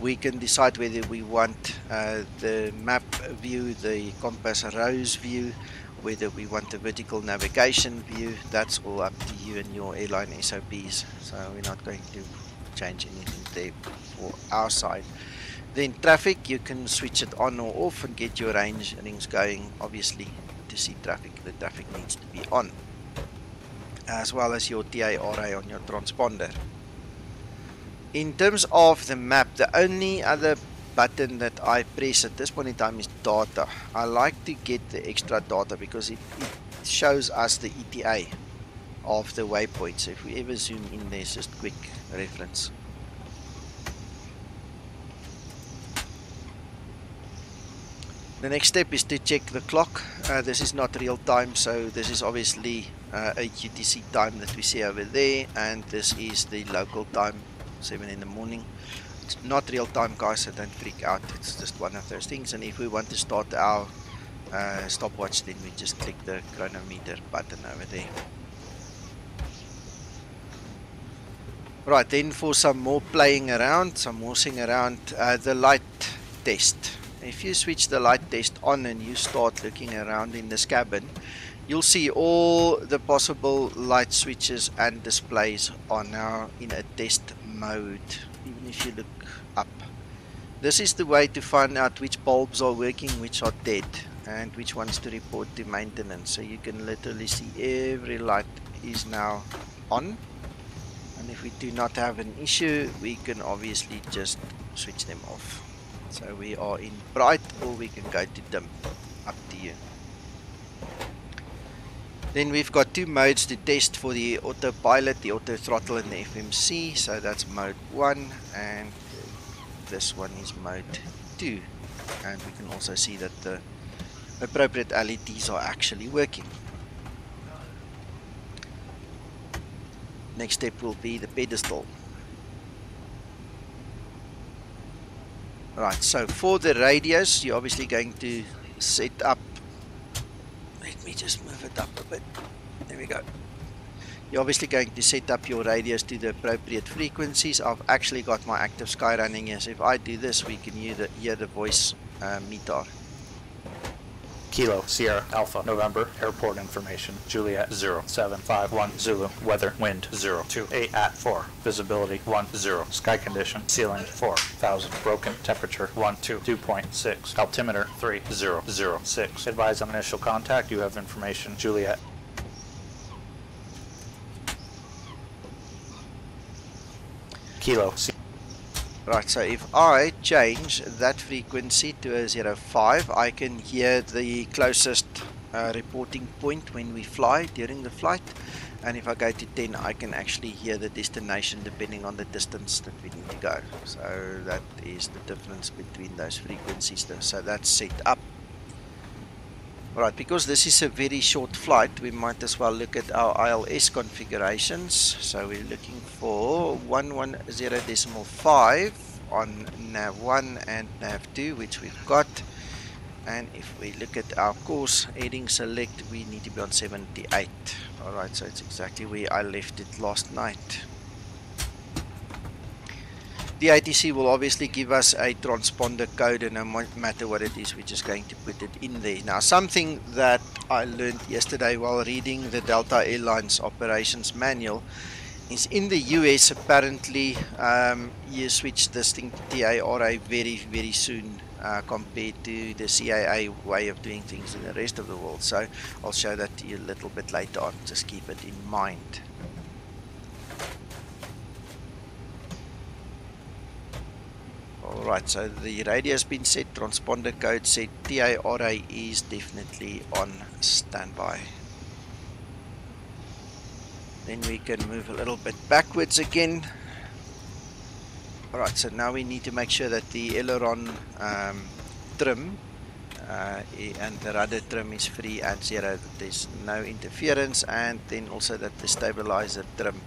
We can decide whether we want the map view, the compass rose view, whether we want the vertical navigation view. That's all up to you and your airline SOPs. So we're not going to change anything there for our side. Then traffic, you can switch it on or off and get your range rings going. Obviously, to see traffic, the traffic needs to be on, as well as your TARA on your transponder. In terms of the map, the only other button that I press at this point in time is data. I like to get the extra data because it shows us the ETA of the waypoint. So if we ever zoom in, there's just quick reference. The next step is to check the clock. This is not real time, so this is obviously a UTC time that we see over there, and this is the local time, 7 in the morning. It's not real time, guys, so don't freak out. It's just one of those things. And if we want to start our stopwatch, then we just click the chronometer button over there. Right, then for some more playing around, some horsing around, the light test. If you switch the light test on and you start looking around in this cabin, you'll see all the possible light switches and displays are now in a test mode, even if you look up. This is the way to find out which bulbs are working, which are dead, and which ones to report to maintenance. So you can literally see every light is now on, and if we do not have an issue, we can obviously just switch them off. So we are in bright, or we can go to dim, up to you. Then we've got 2 modes to test for the autopilot, the auto throttle and the FMC. So that's mode 1, and this one is mode 2. And we can also see that the appropriate LEDs are actually working. Next step will be the pedestal. Right, so for the radios, you're obviously going to set up. Let me just move it up a bit. There we go. You're obviously going to set up your radios to the appropriate frequencies. I've actually got my active sky running here. So if I do this, we can hear the voice meter. Kilo Sierra Alpha November Airport information. Juliet 0751 Zulu. Weather wind 028 at 4. Visibility 10. Sky condition ceiling 4000. Broken temperature 122.6. Altimeter 3006. Advise on initial contact. You have information. Juliet. Kilo. Right, so if I change that frequency to a 05, I can hear the closest reporting point when we fly during the flight. And if I go to 10, I can actually hear the destination depending on the distance that we need to go. So that is the difference between those frequencies. So that's set up. Alright, because this is a very short flight, we might as well look at our ILS configurations. So we're looking for 110.5 on nav1 and nav2, which we've got. And if we look at our course heading select, we need to be on 78. Alright, so it's exactly where I left it last night. The ATC will obviously give us a transponder code, and no matter what it is, we're just going to put it in there. Now, something that I learned yesterday while reading the Delta Airlines operations manual is in the US, apparently, you switch this thing to TARA very, very soon compared to the CAA way of doing things in the rest of the world. So I'll show that to you a little bit later on. Just keep it in mind. Alright, so the radio has been set, transponder code set, TARA is definitely on standby. Then we can move a little bit backwards again. Alright, so now we need to make sure that the aileron trim and the rudder trim is free and zero, that there's no interference, and then also that the stabilizer trim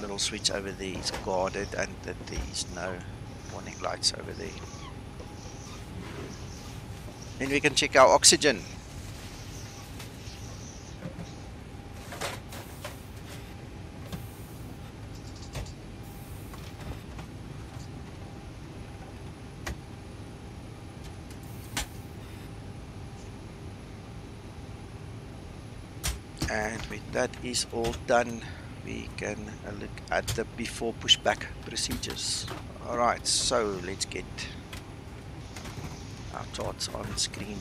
little switch over there is guarded and that there is no warning lights over there. Then we can check our oxygen. And when that is all done, we can look at the before pushback procedures. Alright, so let's get our charts on screen.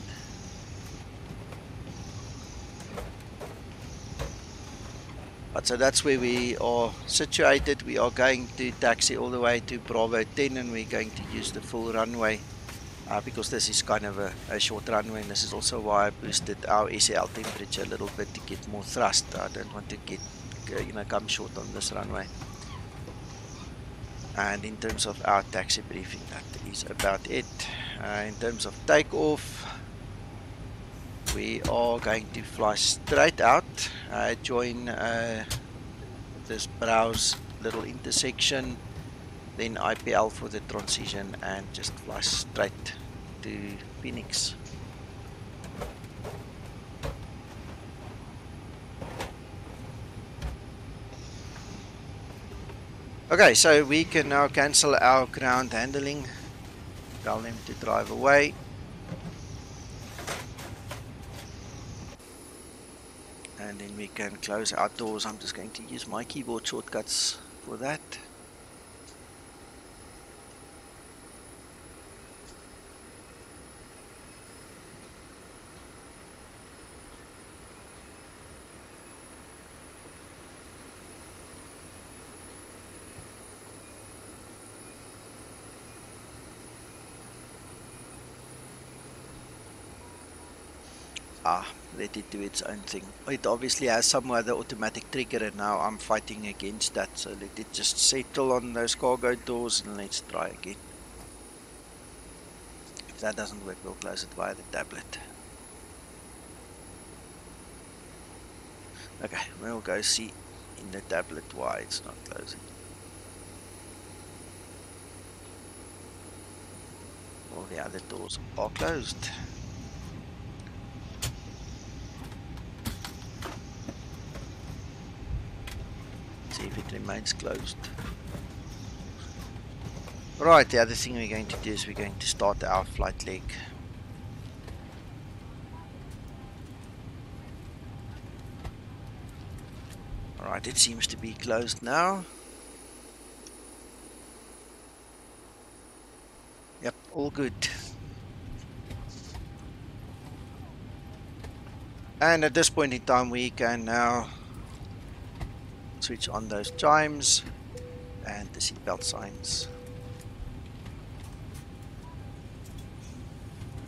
But so that's where we are situated. We are going to taxi all the way to Bravo 10, and we're going to use the full runway because this is kind of a short runway, and this is also why I boosted our SL temperature a little bit to get more thrust. I don't want to get come short on this runway. And in terms of our taxi briefing, that is about it. In terms of takeoff, we are going to fly straight out, join this browse little intersection, then IPL for the transition, and just fly straight to Phoenix. Okay, so we can now cancel our ground handling, tell them to drive away. And then we can close our doors. I'm just going to use my keyboard shortcuts for that. Let it do its own thing. It obviously has some other automatic trigger, and now I'm fighting against that, so let it just settle on those cargo doors and let's try again. If that doesn't work, we'll close it via the tablet. Okay, we'll go see in the tablet why it's not closing. All the other doors are closed. See if it remains closed. Right, the other thing we're going to do is we're going to start our flight leg. Right, it seems to be closed now. Yep, all good. And at this point in time, we can now switch on those chimes and the seatbelt signs.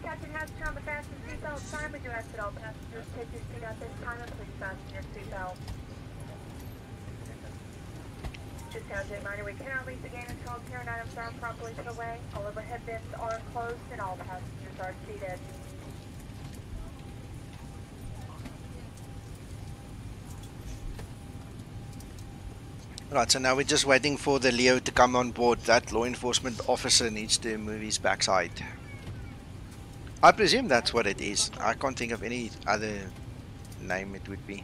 Captain has turned the fasten seatbelt sign. We do ask that all passengers take your seat at this time and please fasten your seatbelt. Just as a reminder, we cannot leave the gate until all carrying items are properly put away. All overhead bins are closed and all passengers are seated. Right, so now we're just waiting for the Leo to come on board. That law enforcement officer needs to move his backside. I presume that's what it is. I can't think of any other name it would be.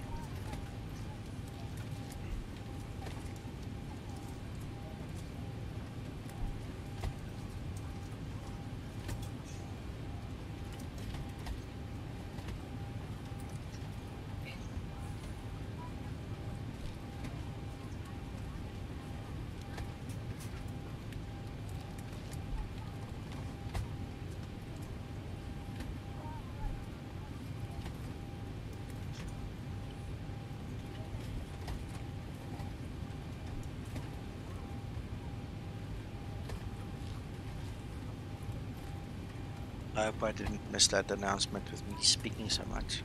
I hope I didn't miss that announcement with me speaking so much.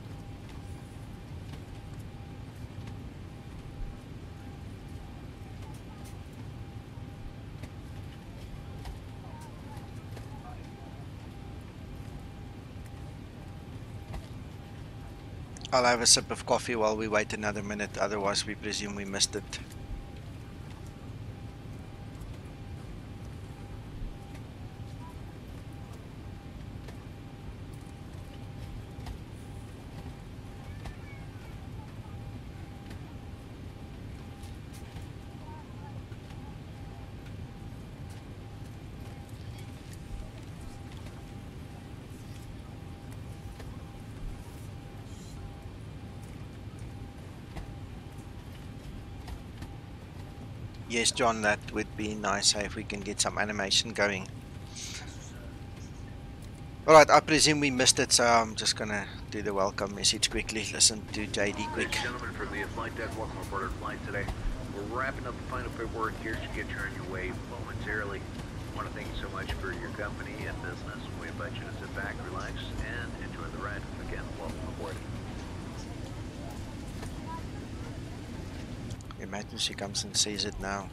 I'll have a sip of coffee while we wait another minute, otherwise we presume we missed it. Yes, John, that would be nice if we can get some animation going. Alright, I presume we missed it, so I'm just gonna do the welcome message quickly. Listen to JD quick. Ladies and gentlemen, from the flight deck, welcome aboard our flight today. We're wrapping up the final paperwork here to get you on your way momentarily. I want to thank you so much for your company and business. We invite you to sit back, relax, and enjoy the ride. Again, welcome aboard. Imagine she comes and sees it now.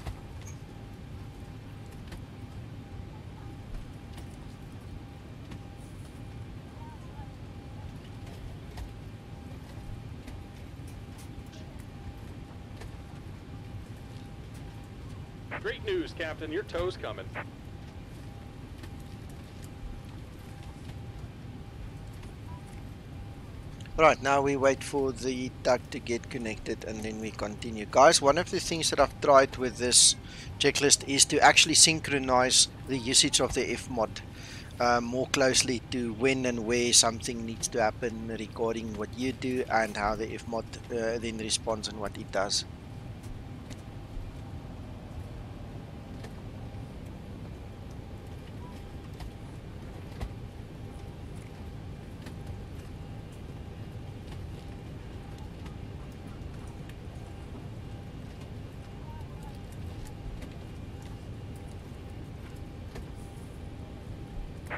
Great news, Captain. Your tow's coming. Right, now we wait for the tug to get connected and then we continue. Guys, one of the things that I've tried with this checklist is to actually synchronize the usage of the FMOD more closely to when and where something needs to happen regarding what you do and how the FMOD then responds and what it does.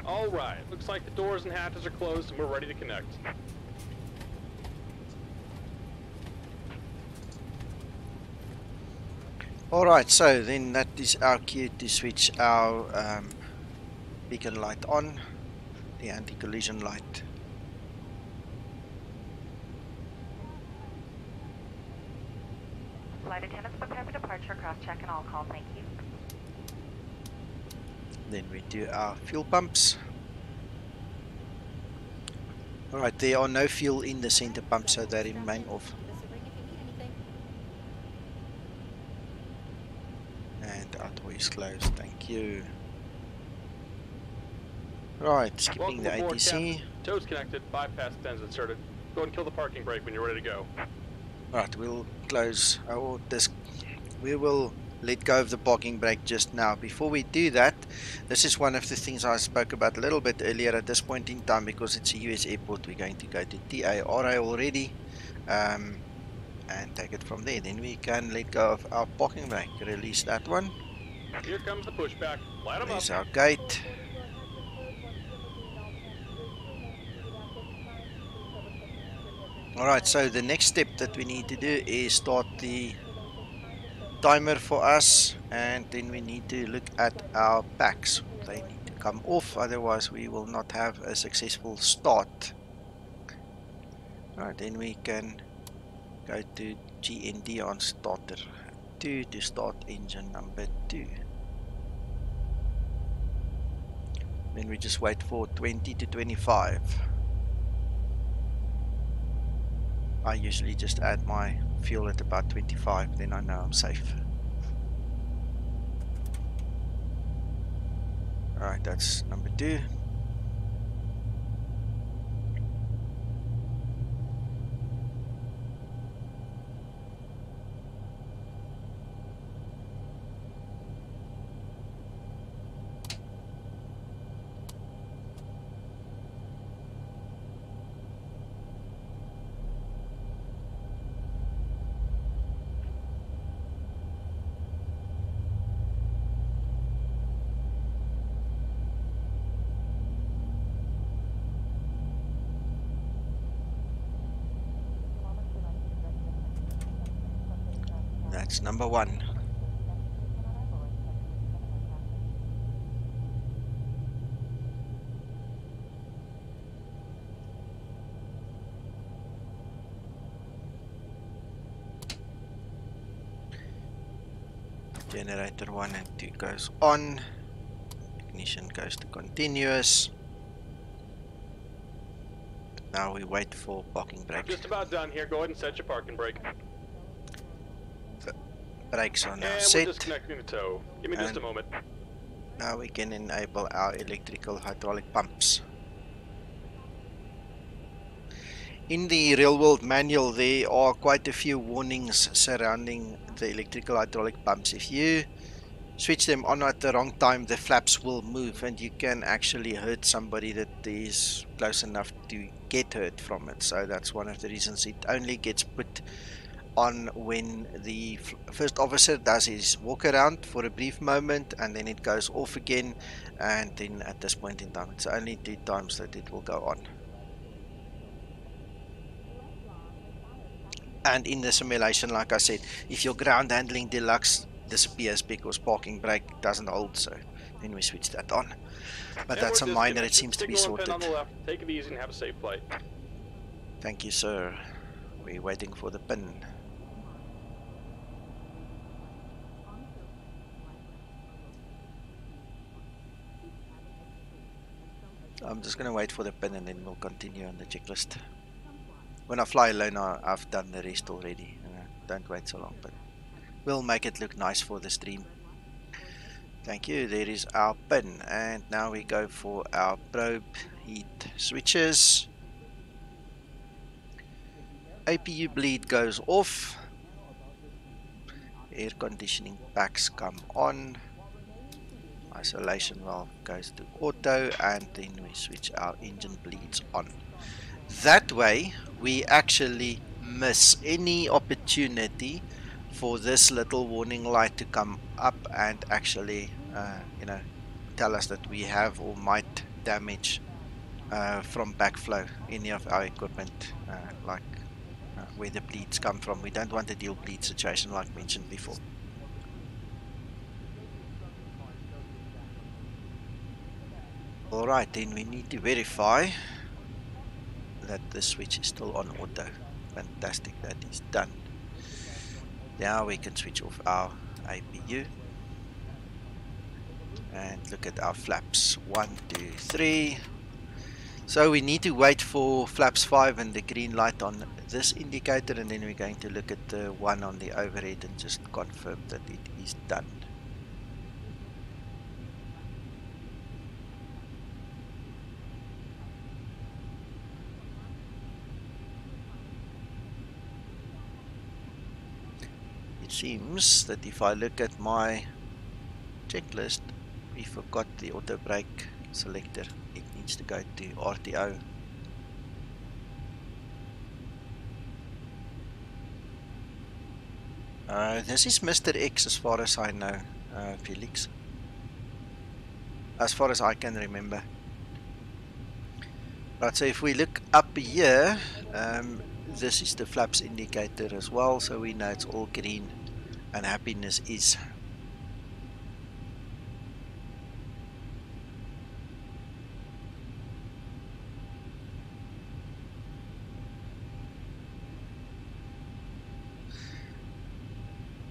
All right. Looks like the doors and hatches are closed and we're ready to connect. Alright, so then that is our cue to switch our beacon light on, the anti-collision light. Flight attendants prepare for departure, cross-check and all call, thank you. Then we do our fuel pumps. Alright, there are no fuel in the center pump, so they remain off. And our door is closed, thank you. Right, skipping Welcome the aboard, ATC. Captain. Tow's connected, bypass ends inserted. Go and kill the parking brake when you're ready to go. Alright, we'll close or we will let go of the parking brake just now. Before we do that, this is one of the things I spoke about a little bit earlier. At this point in time, because it's a US airport, we're going to go to TARA already, and take it from there. Then we can let go of our parking brake, release that one. Here comes the pushback. Line them up. There's our gate. Alright, so the next step that we need to do is start the timer for us, and then we need to look at our packs. They need to come off, otherwise we will not have a successful start. Alright, then we can go to GND on starter 2 to start engine number 2. Then we just wait for 20 to 25. I usually just add my fuel at about 25, then I know I'm safe. Alright, that's number 2. That's number 1. Generator 1 and 2 goes on. Ignition goes to continuous. Now we wait for parking brake. Just about done here. Go ahead and set your parking brake. Brakes are now And set. we're disconnecting the tow. Give me just a moment. Now we can enable our electrical hydraulic pumps. In the real world manual, there are quite a few warnings surrounding the electrical hydraulic pumps. If you switch them on at the wrong time, the flaps will move and you can actually hurt somebody that is close enough to get hurt from it. So that's one of the reasons it only gets put on when the first officer does his walk around for a brief moment, and then it goes off again, and then at this point in time it's only 2 times that it will go on. And in the simulation, like I said, if your ground handling deluxe disappears because parking brake doesn't hold, so then we switch that on. But that's a minor, it seems to be sorted. On the left. Take it easy and have a safe flight. Thank you, sir. We're waiting for the pin. I'm just going to wait for the pin and then we'll continue on the checklist. When I fly alone, I've done the rest already. Don't wait so long, but we'll make it look nice for the stream. Thank you. There is our pin, and now we go for our probe heat switches. APU bleed goes off. Air conditioning packs come on. Isolation valve goes to auto, and then we switch our engine bleeds on. That way we actually miss any opportunity for this little warning light to come up and actually tell us that we have or might damage from backflow any of our equipment, like where the bleeds come from. We don't want a dual bleed situation like mentioned before. Alright, then we need to verify that the switch is still on auto. Fantastic, that is done. Now we can switch off our APU and look at our flaps. 1, 2, 3. So we need to wait for flaps 5 and the green light on this indicator, and then we're going to look at the one on the overhead and just confirm that it is done. seems that if I look at my checklist, we forgot the auto brake selector. It needs to go to RTO. This is Mr. X as far as I know, Felix. As far as I can remember. Right, so if we look up here, this is the flaps indicator as well, so we know it's all green and happiness is.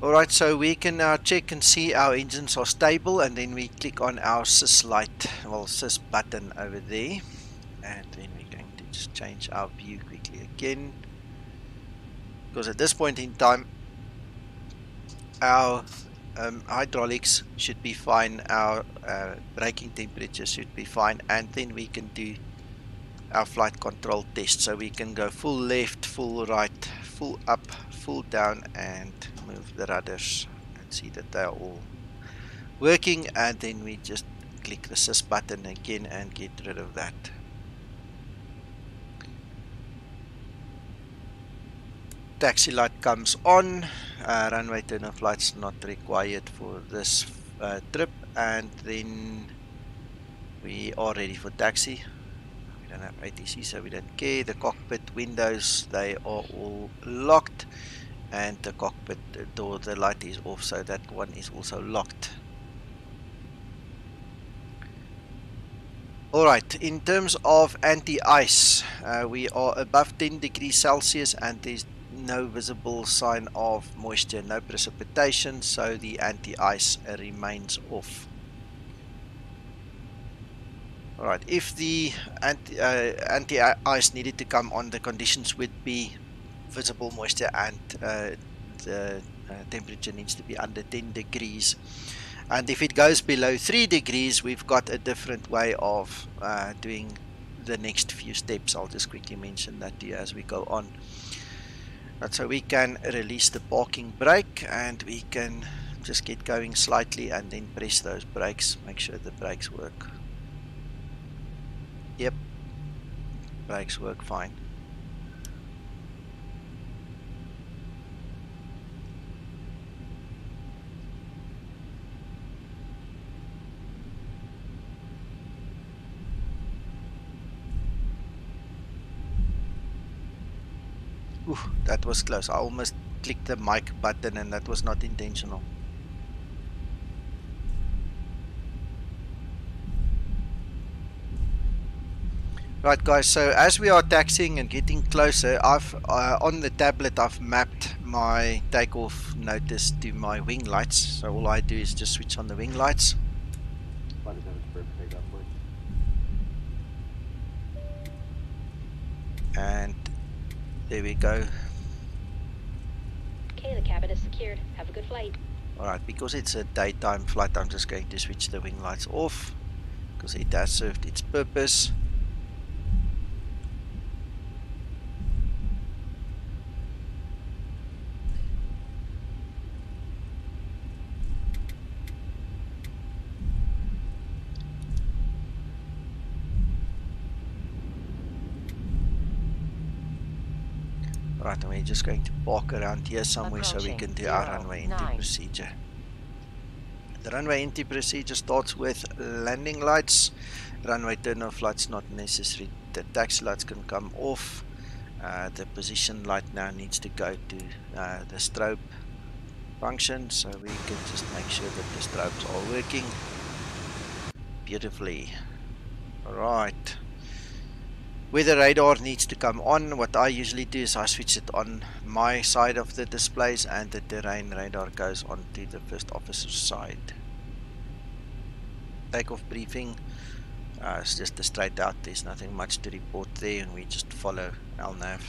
Alright, so we can now check and see our engines are stable, and then we click on our sys light, well, sys button over there, and then we're going to just change our view quickly again, because at this point in time our hydraulics should be fine, our braking temperature should be fine, and then we can do our flight control test. So we can go full left, full right, full up, full down, and move the rudders and see that they are all working, and then we just click the sys button again and get rid of that. Taxi light comes on, runway turn-off lights not required for this trip, and then we are ready for taxi. We don't have ATC, so we don't care. The cockpit windows, they are all locked, and the cockpit door, the light is off, so that one is also locked. Alright, in terms of anti-ice, we are above 10 degrees Celsius and there's no visible sign of moisture, no precipitation, so the anti-ice remains off. Alright, if the anti-ice needed to come on, the conditions would be visible moisture and the temperature needs to be under 10 degrees. And if it goes below 3 degrees, we've got a different way of doing the next few steps. I'll just quickly mention that to you as we go on. Right, so we can release the parking brake and we can just get going slightly and then press those brakes. Make sure the brakes work. Yep, brakes work fine. Ooh, that was close. I almost clicked the mic button and that was not intentional. Right guys, so as we are taxiing and getting closer, I've on the tablet I've mapped my takeoff notice to my wing lights. So all I do is just switch on the wing lights. And there we go. Okay, the cabin is secured. Have a good flight. Alright, because it's a daytime flight, I'm just going to switch the wing lights off because it has served its purpose. Right, and we're just going to park around here somewhere so we can do our runway entry procedure. The runway entry procedure starts with landing lights. Runway turn-off lights not necessary. The taxi lights can come off. The position light now needs to go to the strobe function, so we can just make sure that the strobes are working beautifully. Alright. Where the radar needs to come on, what I usually do is I switch it on my side of the displays and the terrain radar goes on to the first officer's side. Takeoff briefing, it's just a straight out, there's nothing much to report there and we just follow LNAV.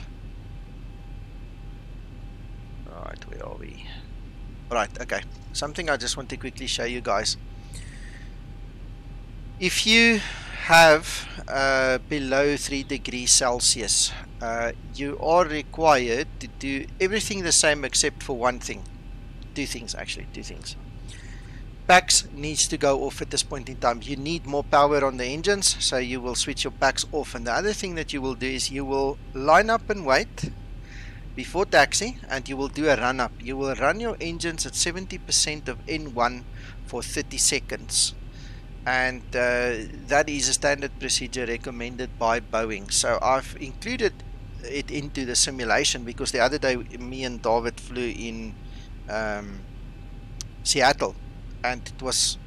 Right, where are we? Right, okay, something I just want to quickly show you guys. If you have below 3 degrees Celsius, you are required to do everything the same except for one thing. two things actually, two things. Packs needs to go off at this point in time. You need more power on the engines, so you will switch your packs off. And the other thing that you will do is you will line up and wait before taxi, and you will do a run up. You will run your engines at 70% of N1 for 30 seconds. And that is a standard procedure recommended by Boeing. So I've included it into the simulation because the other day me and David flew in Seattle, and it was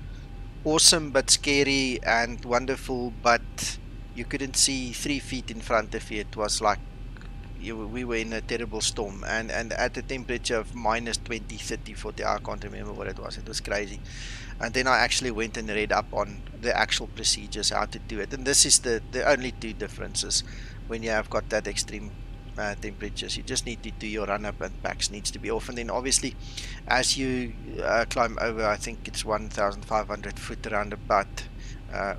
awesome but scary and wonderful, but you couldn't see 3 feet in front of you. It was like we were in a terrible storm, and at a temperature of minus 20, 30, 40, I can't remember what it was. It was crazy. And then I actually went and read up on the actual procedures, how to do it. And this is the only two differences when you have got that extreme temperatures. You just need to do your run up, and packs needs to be off. And then obviously as you climb over, I think it's 1,500 foot around about,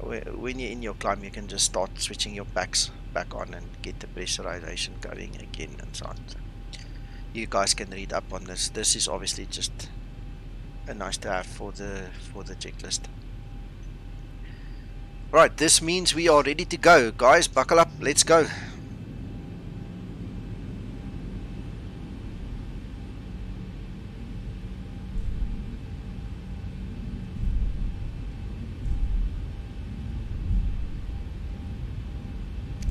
when you're in your climb, you can just start switching your packs back on and get the pressurization going again and so on. So you guys can read up on this. This is obviously just a nice to have for the checklist. Right, this means we are ready to go. Guys, buckle up, let's go.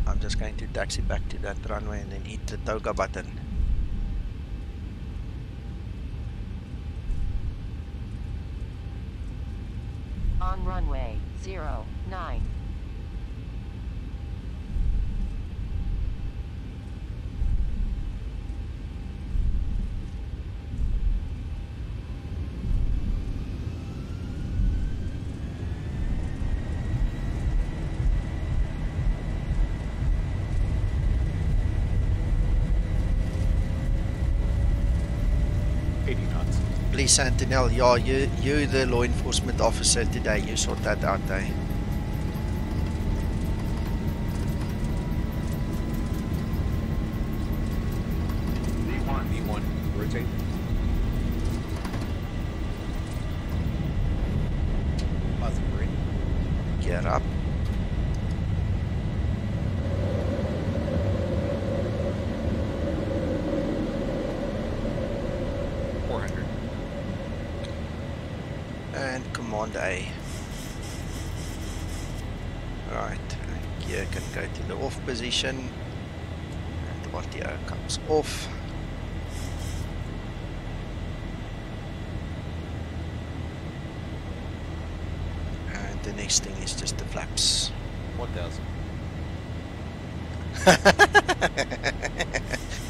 I'm just going to taxi back to that runway and then hit the toga button. On runway 09. Please, Sentinel, yeah, you the law enforcement officer today, you sort that out, eh? V1, rotate. Positive green. Gear up. And Command A. Right, gear can go to the off position, and the audio comes off. And the next thing is just the flaps. 1,000.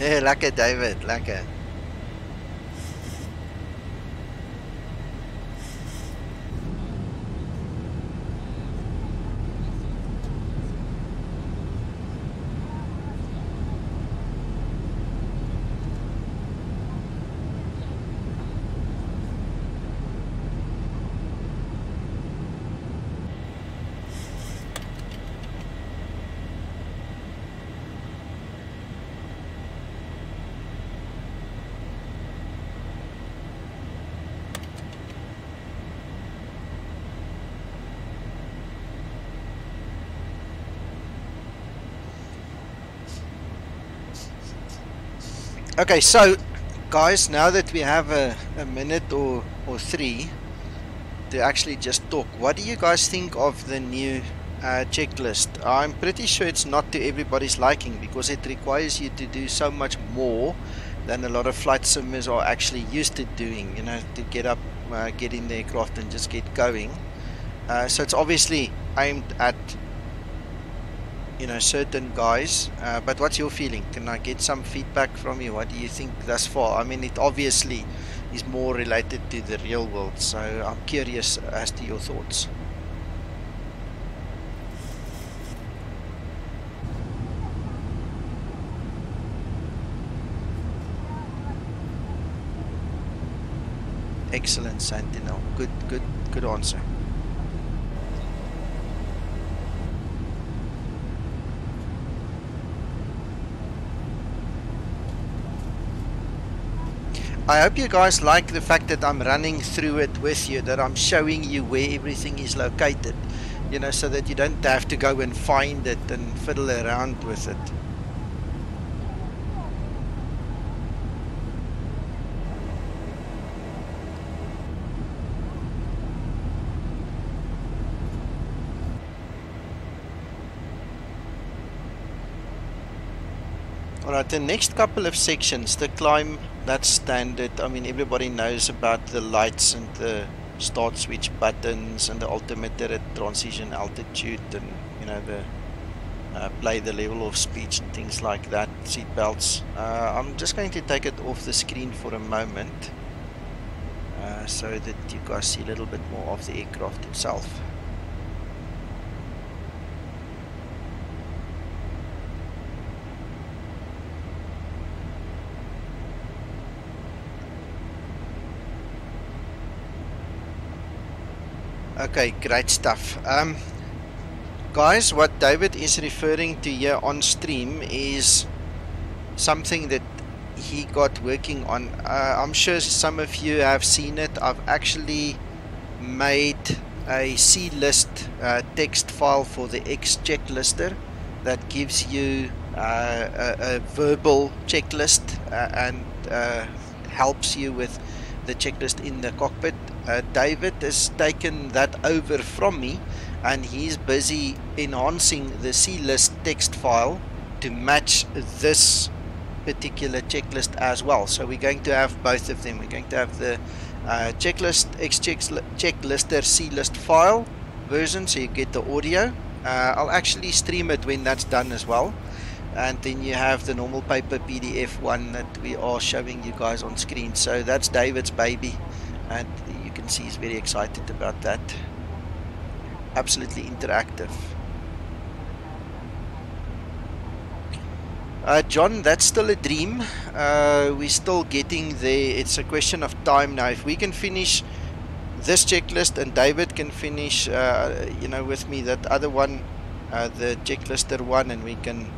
Yeah, lekker David, lekker. Okay, so guys, now that we have a minute or three to actually just talk, what do you guys think of the new checklist? I'm pretty sure it's not to everybody's liking because it requires you to do so much more than a lot of flight simmers are actually used to doing, you know, to get up, get in the aircraft and just get going. So it's obviously aimed at, you know, certain guys, but what's your feeling? Can I get some feedback from you? What do you think thus far? I mean, it obviously is more related to the real world, so I'm curious as to your thoughts. Excellent, Sentinel. Good answer. I hope you guys like the fact that I'm running through it with you, that I'm showing you where everything is located, you know, so that you don't have to go and find it and fiddle around with it. Alright, the next couple of sections, the climb, that's standard. I mean, everybody knows about the lights and the start switch buttons and the altimeter at transition altitude, and you know, the play the level of speech and things like that, seat belts. I'm just going to take it off the screen for a moment so that you guys see a little bit more of the aircraft itself. Okay, great stuff. Guys, what David is referring to here on stream is something that he got working on. I'm sure some of you have seen it. I've actually made a C-list text file for the X checklister that gives you a verbal checklist and helps you with the checklist in the cockpit. David has taken that over from me, and he's busy enhancing the C-list text file to match this particular checklist as well. So we're going to have both of them. We're going to have the checklist checklister C-list file version, so you get the audio. I'll actually stream it when that's done as well. And then you have the normal paper PDF one that we are showing you guys on screen. So that's David's baby, and you can see he's very excited about that. Absolutely interactive. John, that's still a dream. We're still getting there. It's a question of time now. If we can finish this checklist and David can finish, you know, with me that other one, the checklister one, and we can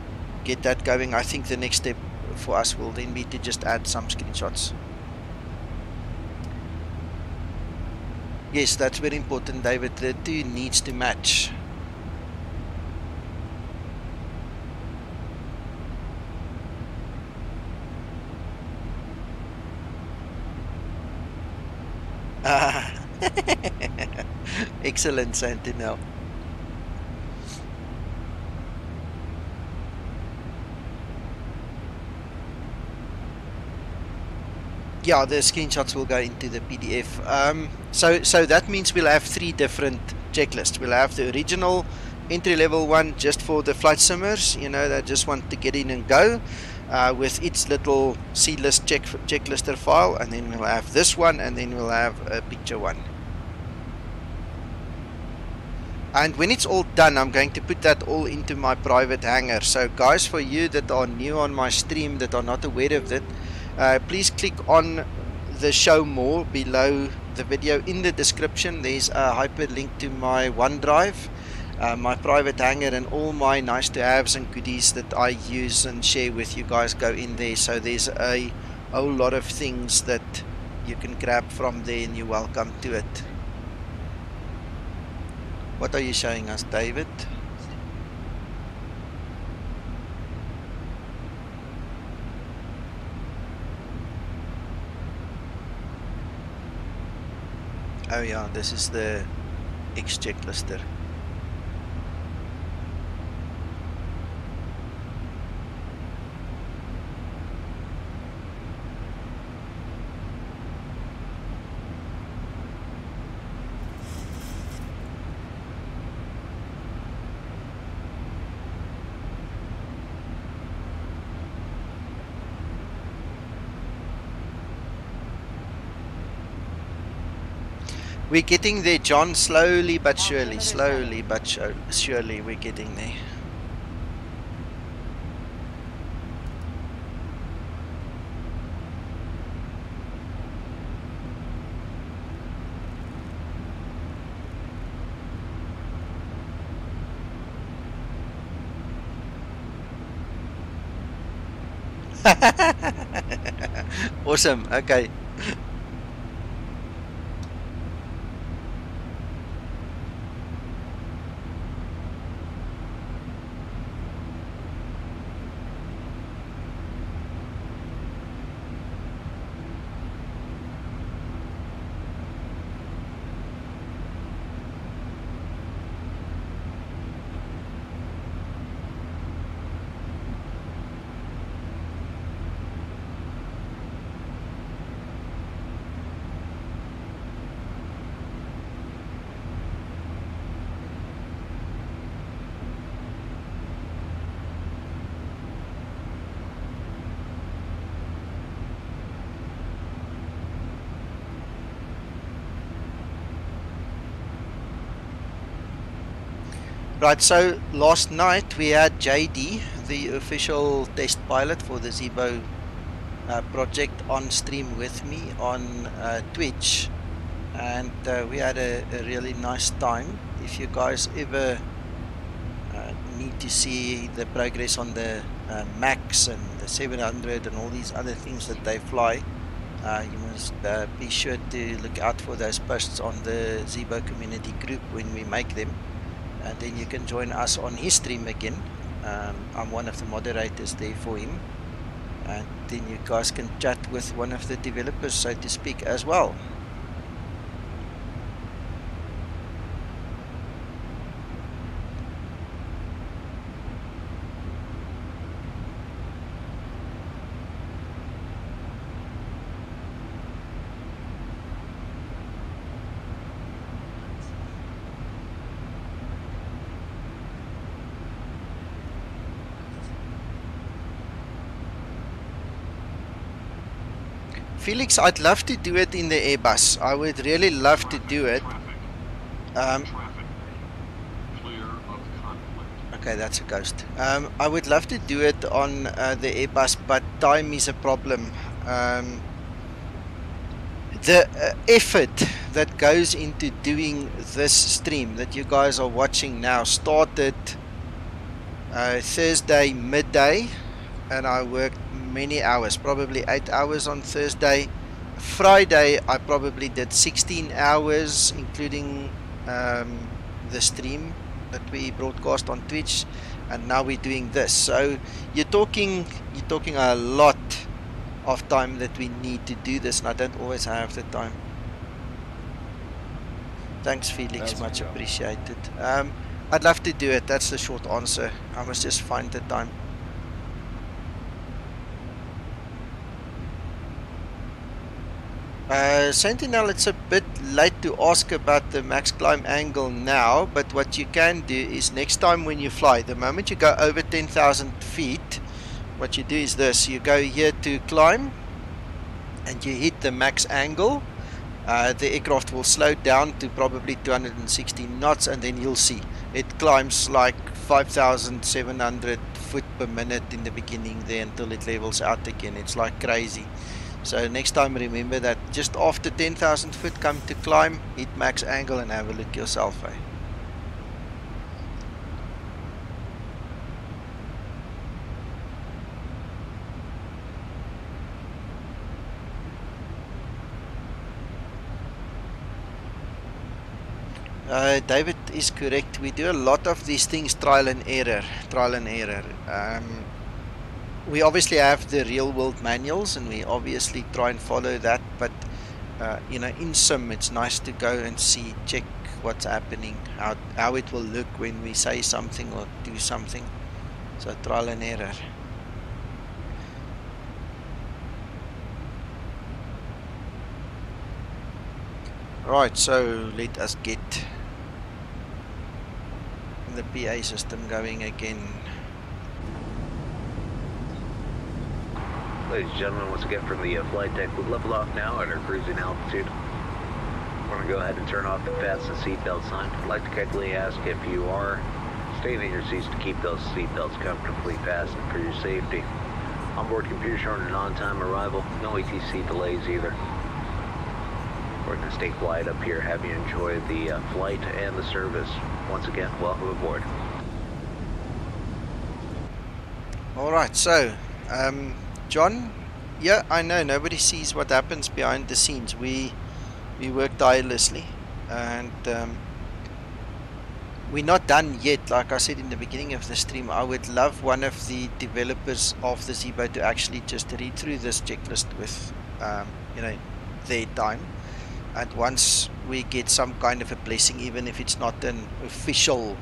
get that going, I think the next step for us will then be to just add some screenshots. Yes, that's very important, David. The two needs to match. Excellent, Sentinel. Yeah, the screenshots will go into the PDF. So that means we'll have three different checklists. We'll have the original entry-level one just for the flight simmers, you know, that just want to get in and go, with its little C-list checklister file, and then we'll have this one, and then we'll have a picture one. And when it's all done, I'm going to put that all into my private hangar. So guys, for you that are new on my stream, that are not aware of that, please click on the show more below the video. In the description there's a hyperlink to my OneDrive, my private hangar, and all my nice to haves and goodies that I use and share with you guys go in there. So there's a whole lot of things that you can grab from there, and you're welcome to it. What are you showing us, David? Oh yeah, this is the X checklister. We're getting there, John, slowly but surely, surely we're getting there. Awesome. Okay. Right, so last night we had JD, the official test pilot for the Zibo project, on stream with me on Twitch, and we had a really nice time. If you guys ever need to see the progress on the Max and the 700 and all these other things that they fly, you must be sure to look out for those posts on the Zibo community group when we make them. And then you can join us on his stream again. I'm one of the moderators there for him, and then you guys can chat with one of the developers, so to speak, as well. Felix, I'd love to do it in the Airbus. I would really love to do it. Okay, that's a ghost. I would love to do it on the Airbus, but time is a problem. The effort that goes into doing this stream that you guys are watching now started Thursday midday, and I worked many hours, probably 8 hours on Thursday. Friday I probably did 16 hours, including the stream that we broadcast on Twitch, and now we're doing this. So you're talking a lot of time that we need to do this, and I don't always have the time. Thanks, Felix, much appreciated. I'd love to do it. That's the short answer. I must just find the time. Sentinel, it's a bit late to ask about the max climb angle now, but what you can do is next time when you fly, the moment you go over 10,000 feet, what you do is this: you go here to climb and you hit the max angle. The aircraft will slow down to probably 260 knots, and then you'll see it climbs like 5,700 foot per minute in the beginning there until it levels out again. It's like crazy. So next time remember that just after 10,000 foot come to climb, hit max angle and have a look yourself. David is correct. We do a lot of these things trial and error. We obviously have the real world manuals, and we obviously try and follow that, but you know, in sim it's nice to go and see, check what's happening, how it will look when we say something or do something. So trial and error. Right, so let us get the PA system going again. Ladies and gentlemen, once again from the flight deck, we'll level off now at our cruising altitude. We're going to go ahead and turn off the fasten seatbelt sign. I'd like to kindly ask if you are staying in your seats to keep those seatbelts comfortably fastened for your safety. Onboard computer showing an on-time arrival, no ATC delays either. We're going to stay quiet up here, have you enjoy the flight and the service. Once again, welcome aboard. Alright, so John, yeah, I know nobody sees what happens behind the scenes. We work tirelessly, and we're not done yet. Like I said in the beginning of the stream, I would love one of the developers of the Zibo to actually just read through this checklist with you know, their time. And once we get some kind of a blessing, even if it's not an official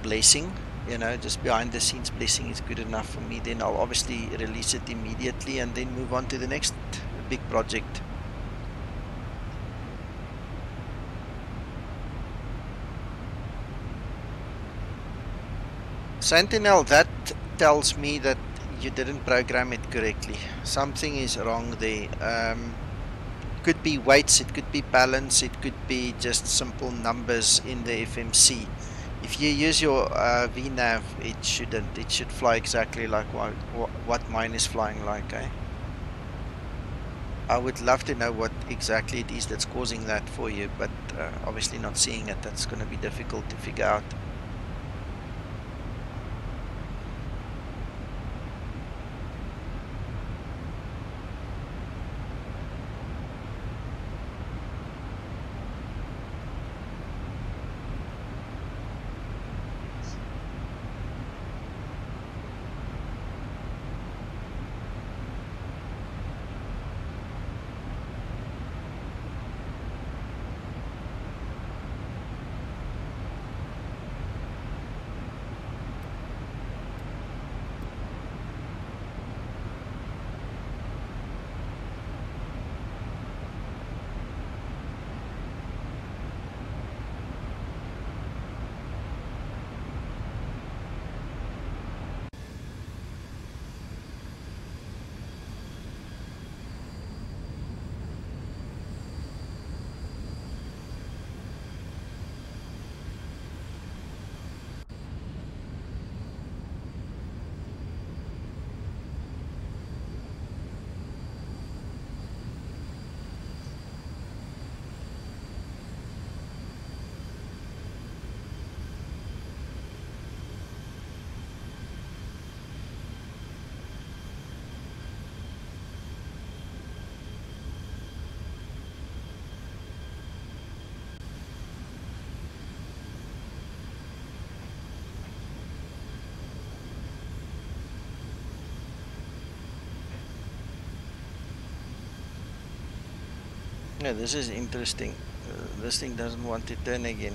blessing, you know, just behind the scenes blessing is good enough for me, then I'll obviously release it immediately and then move on to the next big project. Sentinel, that tells me that you didn't program it correctly. Something is wrong there. Could be weights, it could be balance, it could be just simple numbers in the FMC. If you use your VNav, it shouldn't. It should fly exactly like what mine is flying like, eh? I would love to know what exactly it is that's causing that for you, but obviously not seeing it, that's going to be difficult to figure out. Yeah, this is interesting. This thing doesn't want to turn again.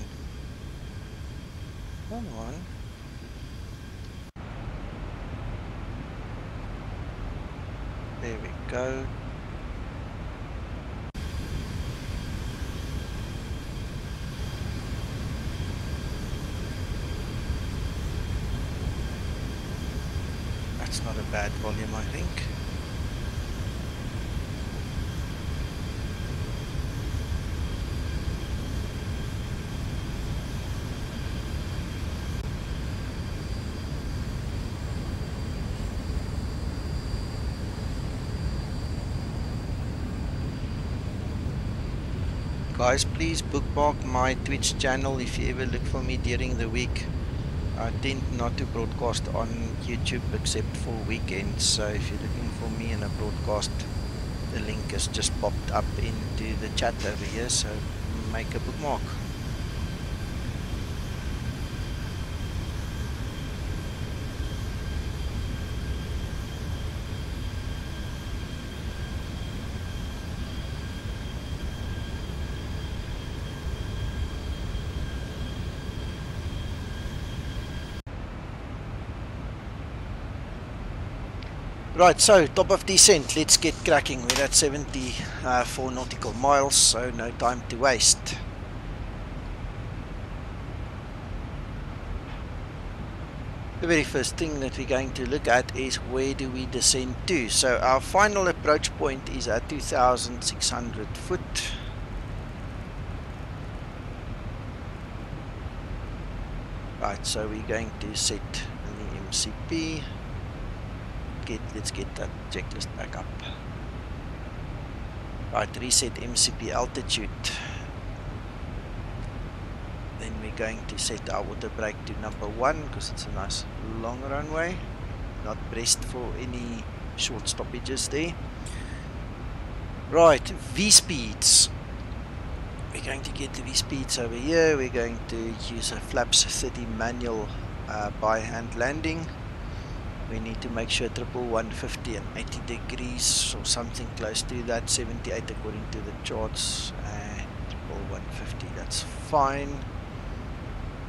Come on. There we go. That's not a bad volume, I think. Guys, please bookmark my Twitch channel if you ever look for me during the week. I tend not to broadcast on YouTube except for weekends, so if you're looking for me in a broadcast, the link has just popped up into the chat over here, so make a bookmark. Right, so top of descent, let's get cracking. We're at 74 nautical miles, so no time to waste. The very first thing that we're going to look at is where do we descend to. So our final approach point is at 2,600 foot. Right, so we're going to set the MCP. Let's get that checklist back up. Right, reset MCP altitude. Then we're going to set our water brake to number 1 because it's a nice long runway. Not pressed for any short stoppages there. Right, V-speeds. We're going to get the V-speeds over here. We're going to use a flaps 30 manual by hand landing. We need to make sure triple 150 and 80 degrees or something close to that, 78 according to the charts, and triple 150, that's fine.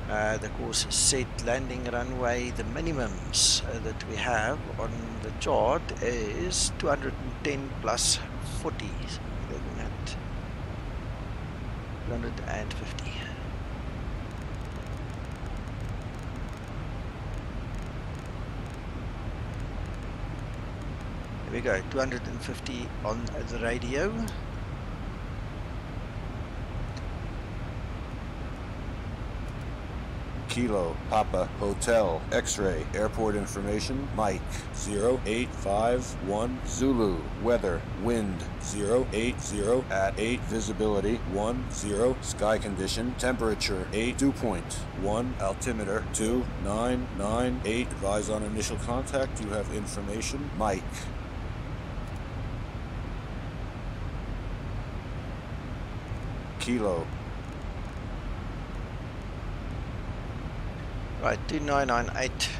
The course is set, landing runway. The minimums that we have on the chart is 210 plus 40, so we're looking at 250. There we go, 250 on the radio. Kilo, Papa, Hotel, X-ray, airport information, Mike, 0851, Zulu, weather, wind, 080 at 8, visibility, 10, sky condition, temperature, 8, dew point, 1, altimeter, 2998, advise on initial contact, you have information, Mike. Kilo. Right, 2998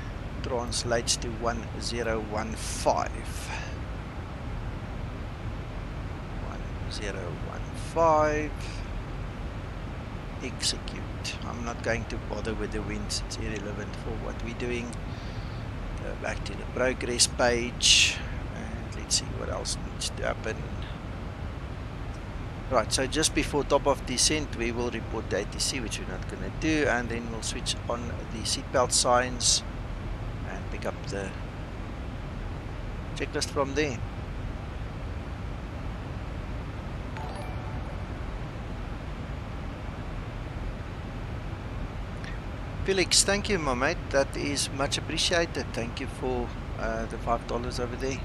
translates to 1015. 1015. Execute. I'm not going to bother with the winds, it's irrelevant for what we're doing. Go back to the progress page and let's see what else needs to happen. Right, so just before top of descent we will report the ATC, which we're not going to do, and then we'll switch on the seatbelt signs and pick up the checklist from there. Felix, thank you my mate, that is much appreciated. Thank you for the $5 over there.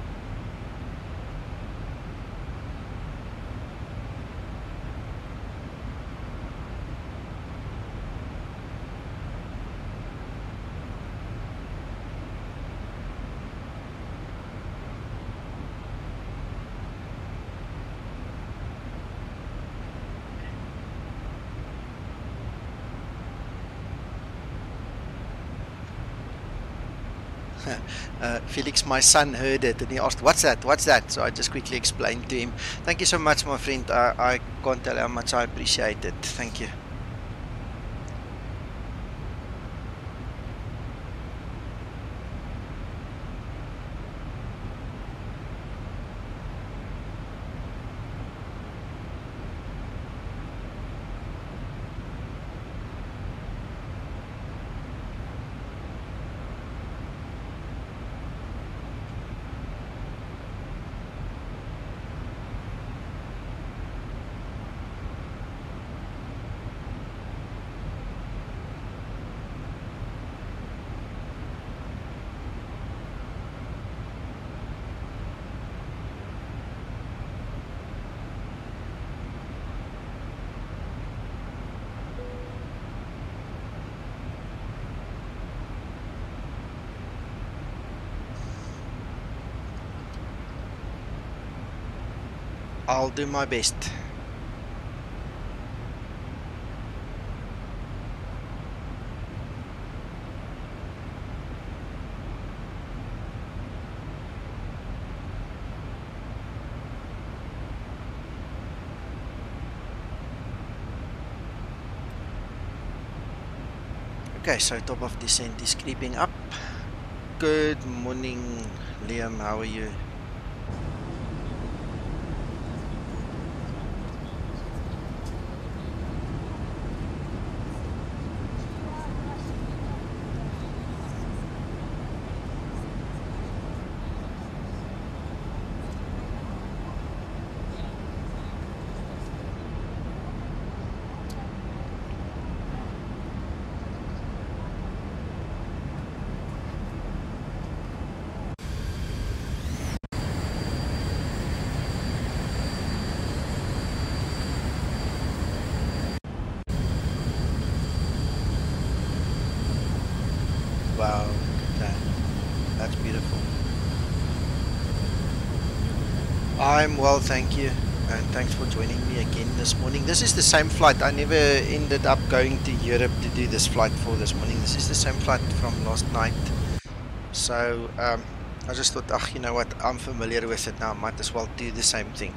Felix, my son heard it and he asked, what's that? So I just quickly explained to him. Thank you so much, my friend. I can't tell how much I appreciate it. Thank you. I'll do my best. Okay, so top of descent is creeping up. Good morning, Liam, how are you? Wow, look at that. That's beautiful. I'm well, thank you, and thanks for joining me again this morning. This is the same flight. I never ended up going to Europe to do this flight for this morning. This is the same flight from last night. So I just thought, oh, you know what, I'm familiar with it now, might as well do the same thing.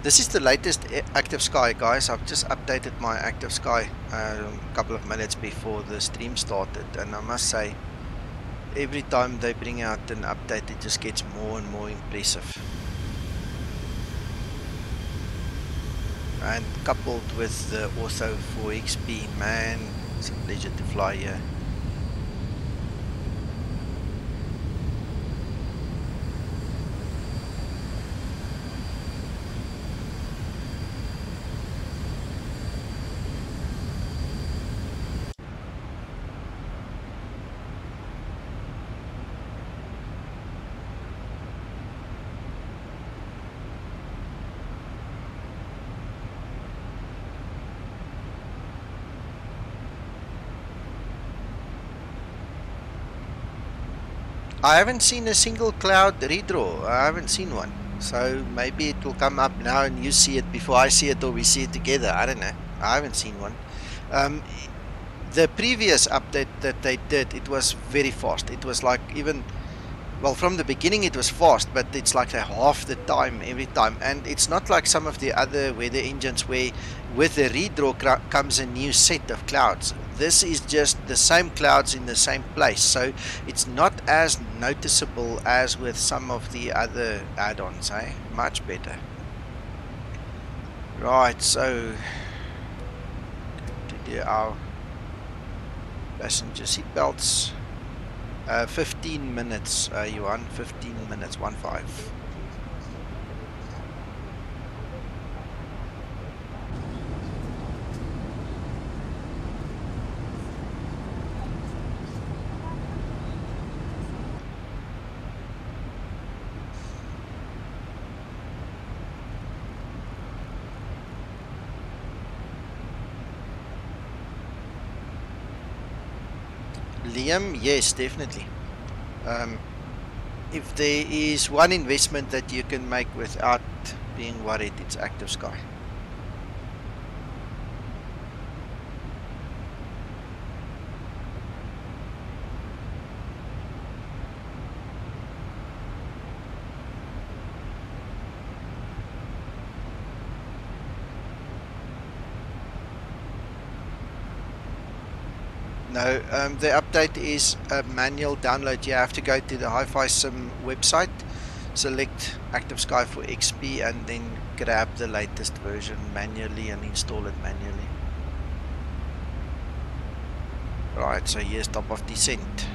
This is the latest Active Sky, guys. I've just updated my Active Sky a couple of minutes before the stream started, and I must say, every time they bring out an update, it just gets more and more impressive. And coupled with the Ortho 4XP, man, it's a pleasure to fly here. I haven't seen a single cloud redraw. I haven't seen one. So maybe it will come up now and you see it before I see it, or we see it together. I don't know. I haven't seen one. The previous update that they did, it was very fast. It was like even, well, from the beginning it was fast, but it's like half the time every time. And it's not like some of the other weather engines where with the redraw comes a new set of clouds. This is just the same clouds in the same place, so it's not as noticeable as with some of the other add-ons, eh? Much better. Right, so to do our passenger seat belts. 15 minutes, Johan, 15 minutes, 1-5. Liam, yes, definitely. If there is one investment that you can make without being worried, it's Active Sky. No, the update is a manual download. You have to go to the Hi-Fi Sim website, select Active Sky for XP, and then grab the latest version manually and install it manually. Right, so here's top of descent.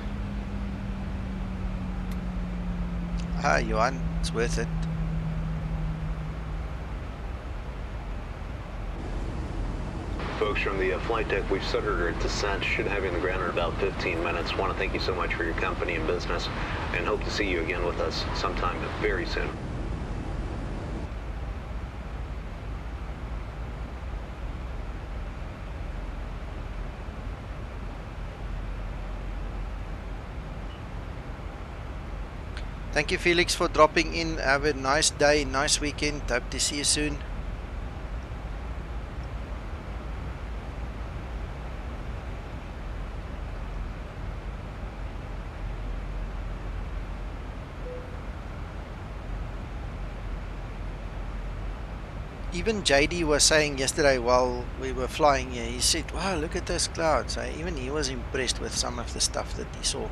Ah, Johan, it's worth it. Folks from the flight deck, we've started our descent. Should have you on the ground in about 15 minutes. Want to thank you so much for your company and business, and hope to see you again with us sometime very soon. Thank you, Felix, for dropping in. Have a nice day, nice weekend. Hope to see you soon. Even JD was saying yesterday while we were flying here, he said, wow, look at those clouds. Even he was impressed with some of the stuff that he saw.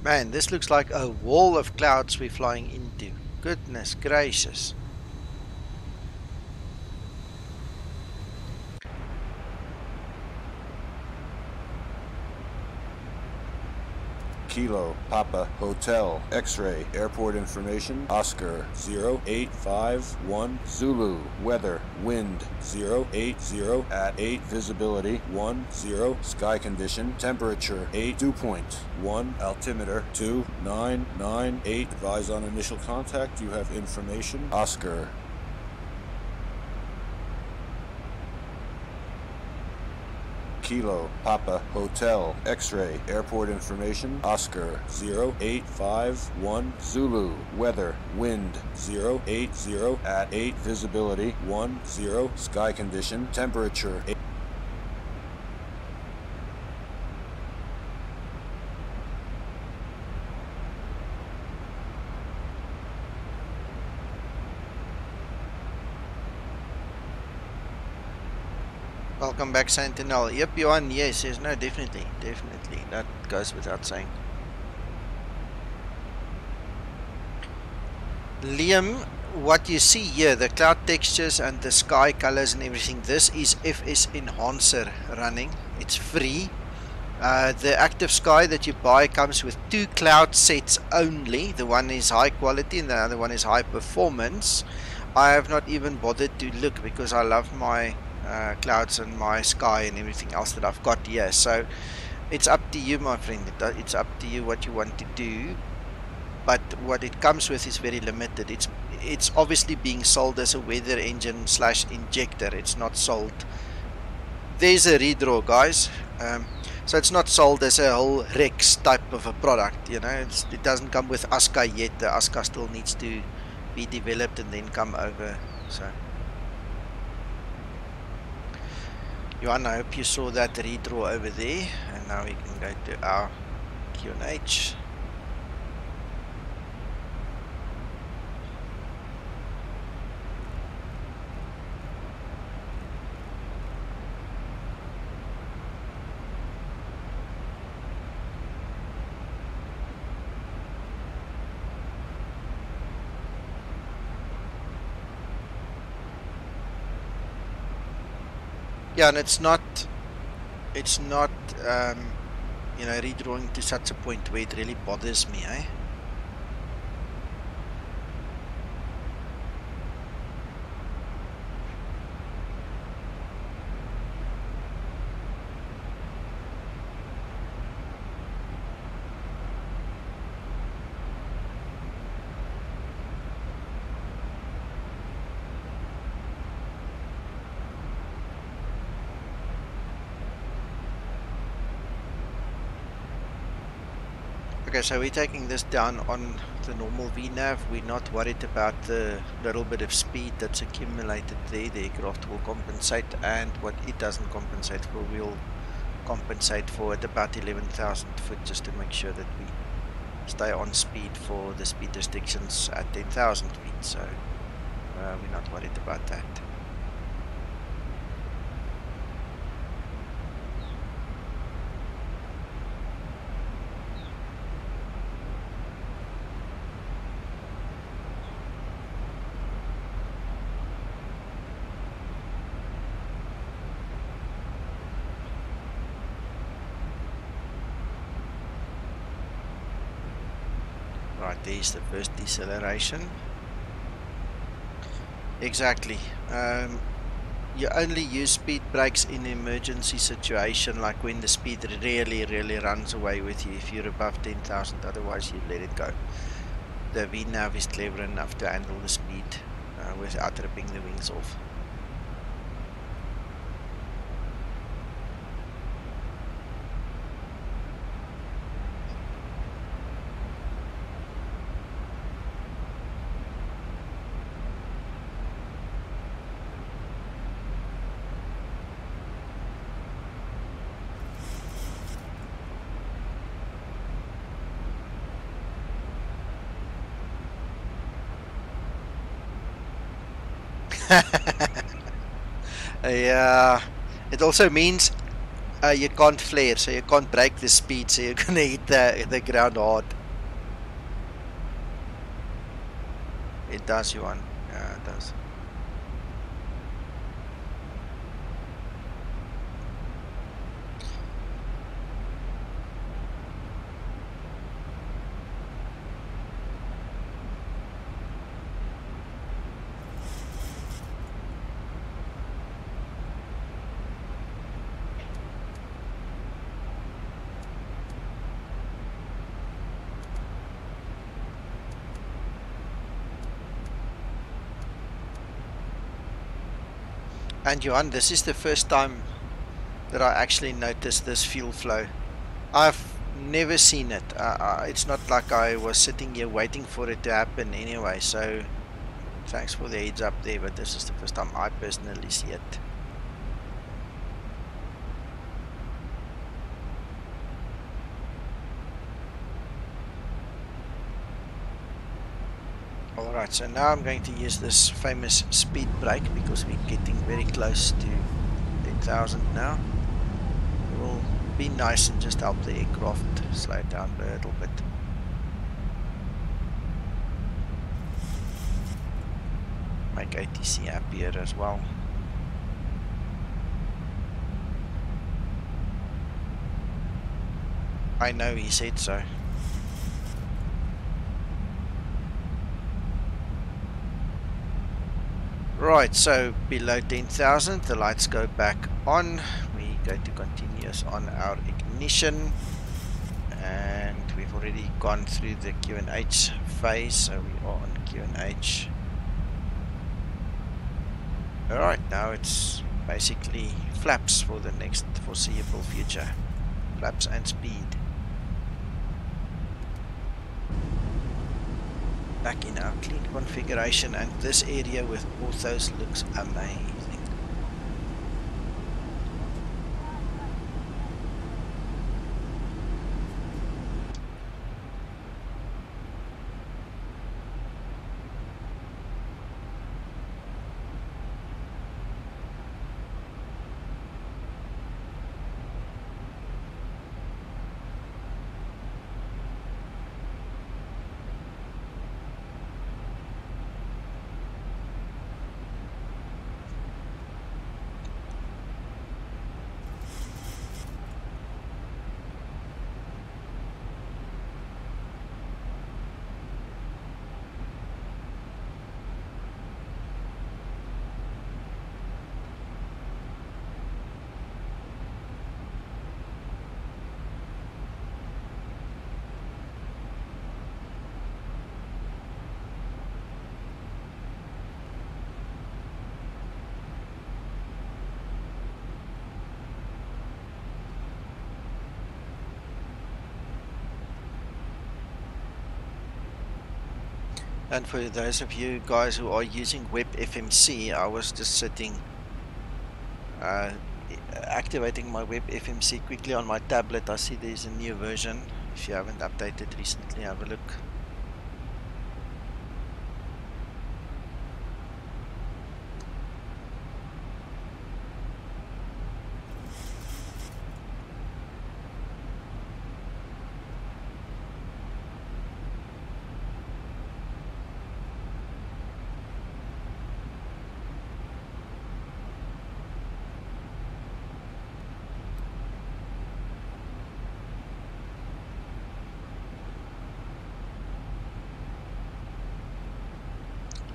Man, this looks like a wall of clouds we're flying into. Goodness gracious. Kilo, Papa, Hotel, X-ray, airport information, Oscar, 0851, Zulu, weather, wind, 080 at 8, visibility, 10, sky condition, temperature, 8, dew point, 1, altimeter, 2998, advise on initial contact, you have information, Oscar. Kilo, Papa, Hotel, X-ray, airport information, Oscar, 0851, Zulu, weather, wind, 080 at 8, visibility, 10, sky condition, temperature, 8. Welcome back, Sentinel. Yep, Johan, yes, no, definitely, that goes without saying. Liam, what you see here, the cloud textures and the sky colors and everything, this is FS Enhancer running. It's free. The Active Sky that you buy comes with 2 cloud sets only. The one is high quality and the other one is high performance. I have not even bothered to look because I love my clouds and my sky and everything else that I've got here. So it's up to you, my friend. It's up to you what you want to do. But what it comes with is very limited. It's obviously being sold as a weather engine / injector. It's not sold. There's a redraw, guys. So it's not sold as a whole Rex type of a product. You know, it doesn't come with ASCA yet. The ASCA still needs to be developed and then come over. So, Johan, I hope you saw that redraw over there. And now we can go to our QNH. Yeah, and it's not you know, redrawing to such a point where it really bothers me, eh? Okay, so we're taking this down on the normal VNAV. We're not worried about the little bit of speed that's accumulated there. The aircraft will compensate, and what it doesn't compensate for, we'll compensate for at about 11,000 foot, just to make sure that we stay on speed for the speed restrictions at 10,000 feet. So we're not worried about that. Right, there's the first deceleration. Exactly. You only use speed brakes in emergency situation, like when the speed really runs away with you. If you're above 10,000, otherwise you let it go. The VNAV is clever enough to handle the speed without ripping the wings off. Yeah, it also means you can't flare, so you can't break the speed, so you're gonna hit the ground hard. It does, Johan. Yeah, it does. And Johan, this is the first time that I actually noticed this fuel flow. I've never seen it. It's not like I was sitting here waiting for it to happen anyway, so thanks for the heads up there, but this is the first time I personally see it. Alright, so now I'm going to use this famous speed brake because we're getting very close to 10,000 now. It will be nice and just help the aircraft slow down a little bit. Make ATC happier as well. I know he said so. Right, so below 10,000 the lights go back on. We go to continuous on our ignition, and we've already gone through the Q&H phase, so we are on Q&H. Alright, now it's basically flaps for the next foreseeable future. Flaps and speed. Back in our clean configuration, and this area with orthos looks amazing. And for those of you guys who are using Web FMC, I was just sitting activating my Web FMC quickly on my tablet. I see there's a new version. If you haven't updated recently, have a look.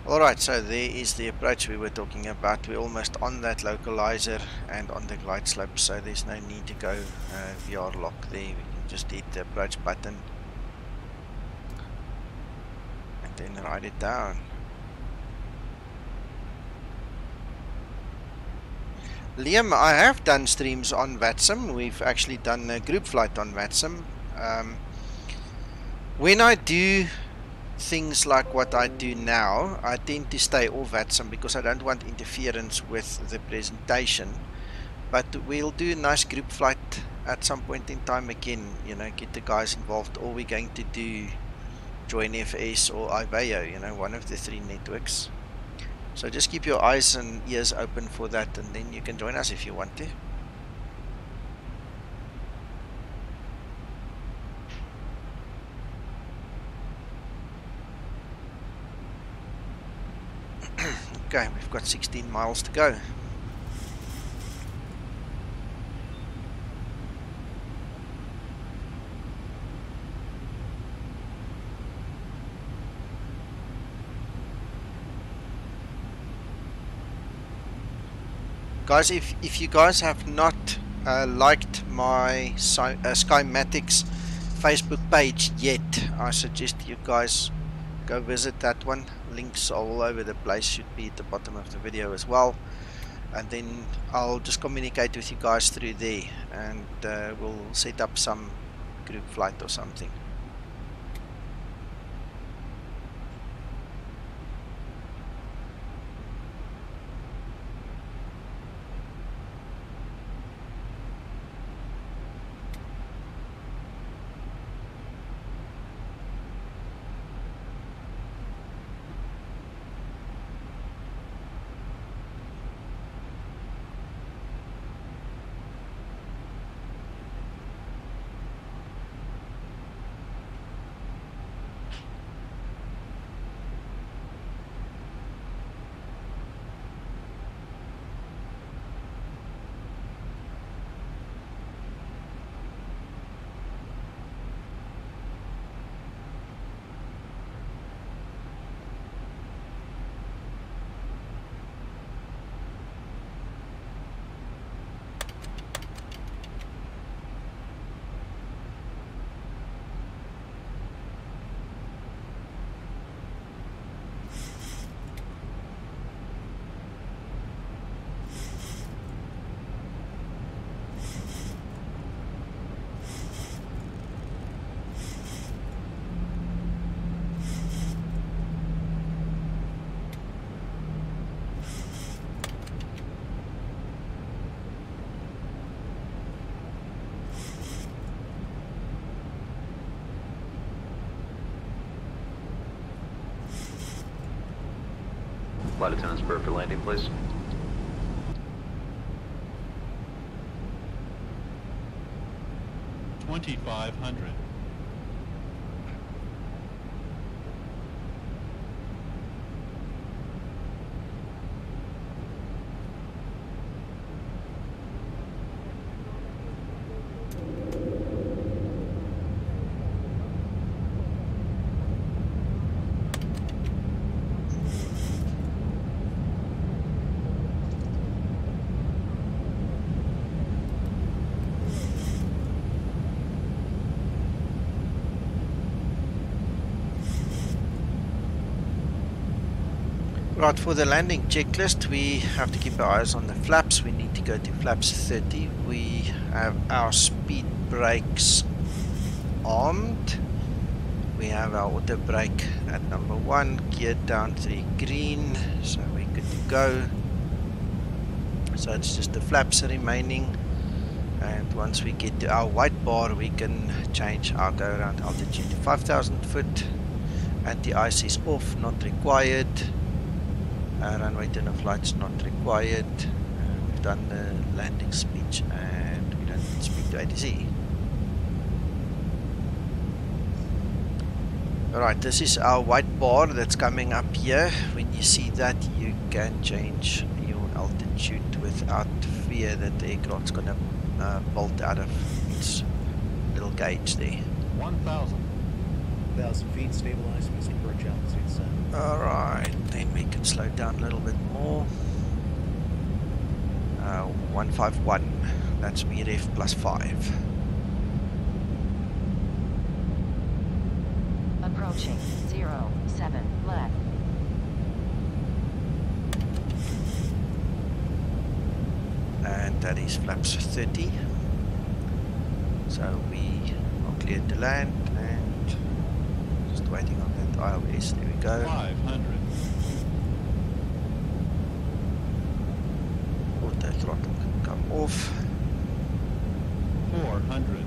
Alright, so there is the approach we were talking about. We're almost on that localizer and on the glide slope, so there's no need to go VR lock there. We can just hit the approach button and then ride it down. Liam, I have done streams on VATSIM. We've actually done a group flight on VATSIM. When I do things like what I do now, I tend to stay off VATSIM because I don't want interference with the presentation. But we'll do a nice group flight at some point in time again, you know, get the guys involved, or we're going to do Join FS or Iveo, you know, one of the three networks. So just keep your eyes and ears open for that, and then you can join us if you want to. Okay, we've got 16 miles to go. Guys, if you guys have not liked my Skymatics Facebook page yet, I suggest you guys go visit that one. Links all over the place, should be at the bottom of the video as well. and then I'll just communicate with you guys through there, and we'll set up some group flight or something. Flight attendants, prepare for landing, please. 2500. Right, for the landing checklist, we have to keep our eyes on the flaps. We need to go to flaps 30. We have our speed brakes armed. We have our auto brake at number 1, geared down to green, so we're good to go. So it's just the flaps remaining, and once we get to our white bar, we can change our go around altitude to 5,000 foot. Anti-ice is off, not required. Runway turn of flight's not required. We've done the landing speech, and we don't speak to ATC. Alright, this is our white bar that's coming up here. When you see that, you can change your altitude without fear that the aircraft's gonna bolt out of its little gauge there. 1,000 feet, stabilized, using approach altitude set. Alright, then we can slow down a little bit more. 151, that's VREF plus 5. Approaching 07 left. And that is flaps 30. So we are cleared to land, and just waiting on that ILS. There we go. 500. Auto throttle can come off. 400.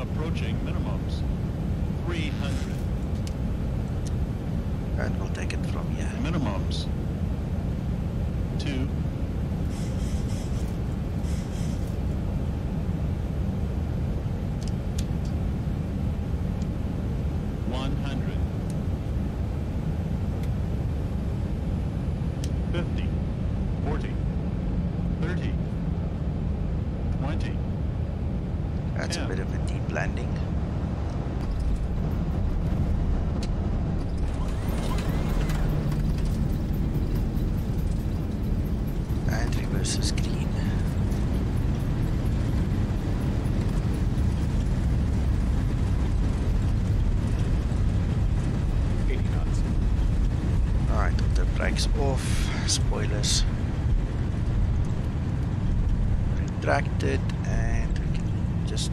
Approaching minimums. 300. And we'll take it from here. Minimums. 2. 100. 50. 40. 30. 20. That's 10. a bit of a deep landing. And reverse the screen. Alright, auto brakes off, spoilers retracted, and we can just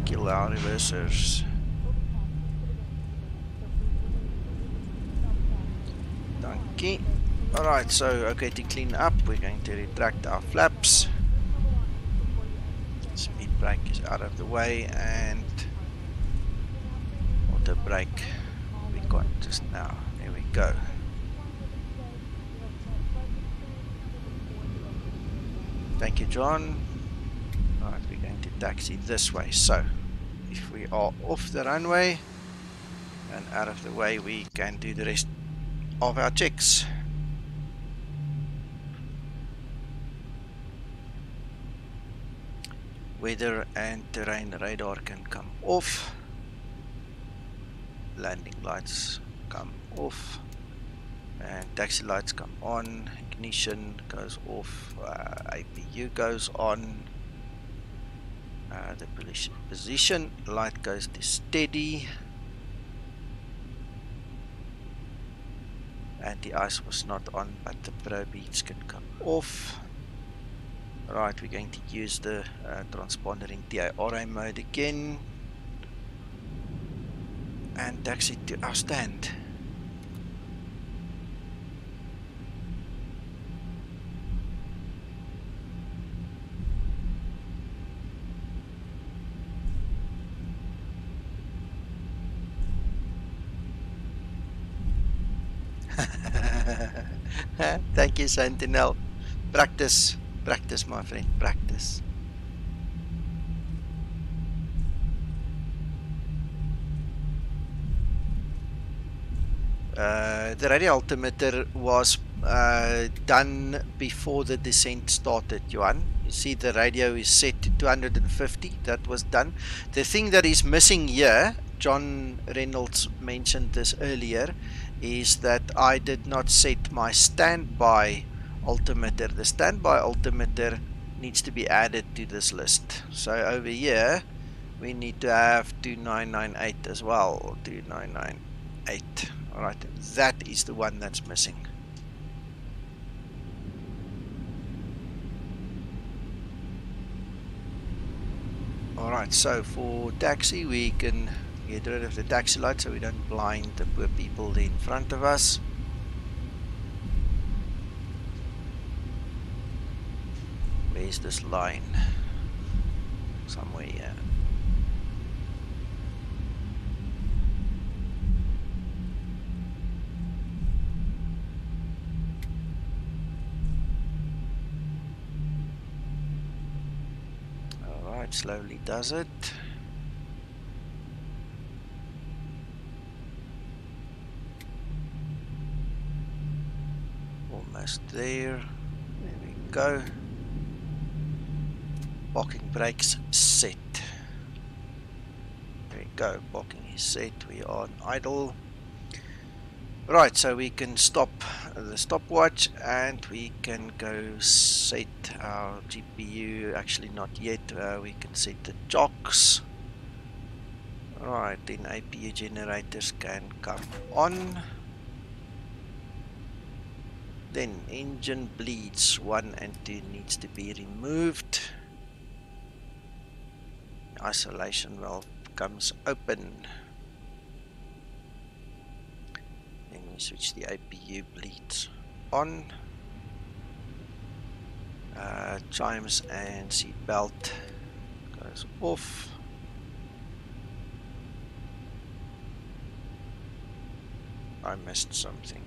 kill our reversers. Donkey. Alright, so okay, to clean up, we're going to retract our flaps. Speed brake is out of the way, and auto brake we got just now. There we go. Thank you, John. Alright, we're going to taxi this way. So, if we are off the runway and out of the way, we can do the rest of our checks. Weather and terrain radar can come off. Landing lights come off. And taxi lights come on. Ignition goes off. APU goes on. The position light goes to steady. Anti-ice was not on, but the probe beats can come off. Right, we're going to use the transponder in TIRA mode again and taxi to our stand. Thank you, Sentinel. Practice. Practice, my friend, practice. The radio altimeter was done before the descent started, Johan. You see the radio is set to 250. That was done. The thing that is missing here, John Reynolds mentioned this earlier, is that I did not set my standby altimeter. The standby altimeter needs to be added to this list. So over here we need to have 2998 as well. 2998. Alright, that is the one that's missing. Alright, so for taxi we can get rid of the taxi light so we don't blind the poor people in front of us. Where's this line? Somewhere here. Alright, slowly does it. Almost there. There we go. Parking brakes set. There we go, parking is set. We are on idle. Right, so we can stop the stopwatch and we can go set our GPU. Actually, not yet. We can set the chocks. Right, then APU generators can come on. Then engine bleeds 1 and 2 needs to be removed. Isolation valve comes open. Then we switch the APU bleeds on. Chimes and seat belt goes off. I missed something.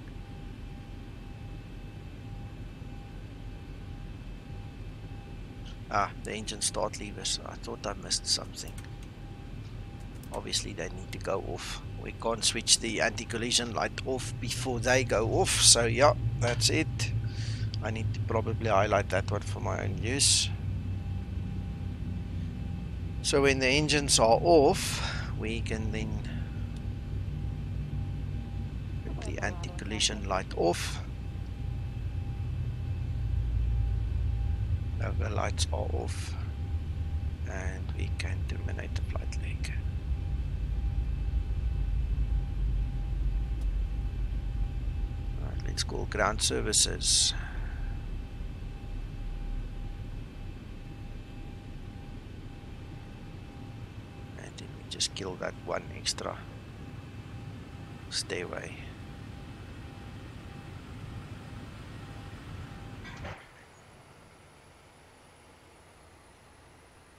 The engine start levers. I thought I missed something. Obviously they need to go off. We can't switch the anti-collision light off before they go off. So yeah, that's it. I need to probably highlight that one for my own use. So when the engines are off, we can then put the anti-collision light off. The lights are off and we can terminate the flight leg. Alright, let's call ground services. kill that one extra stairway.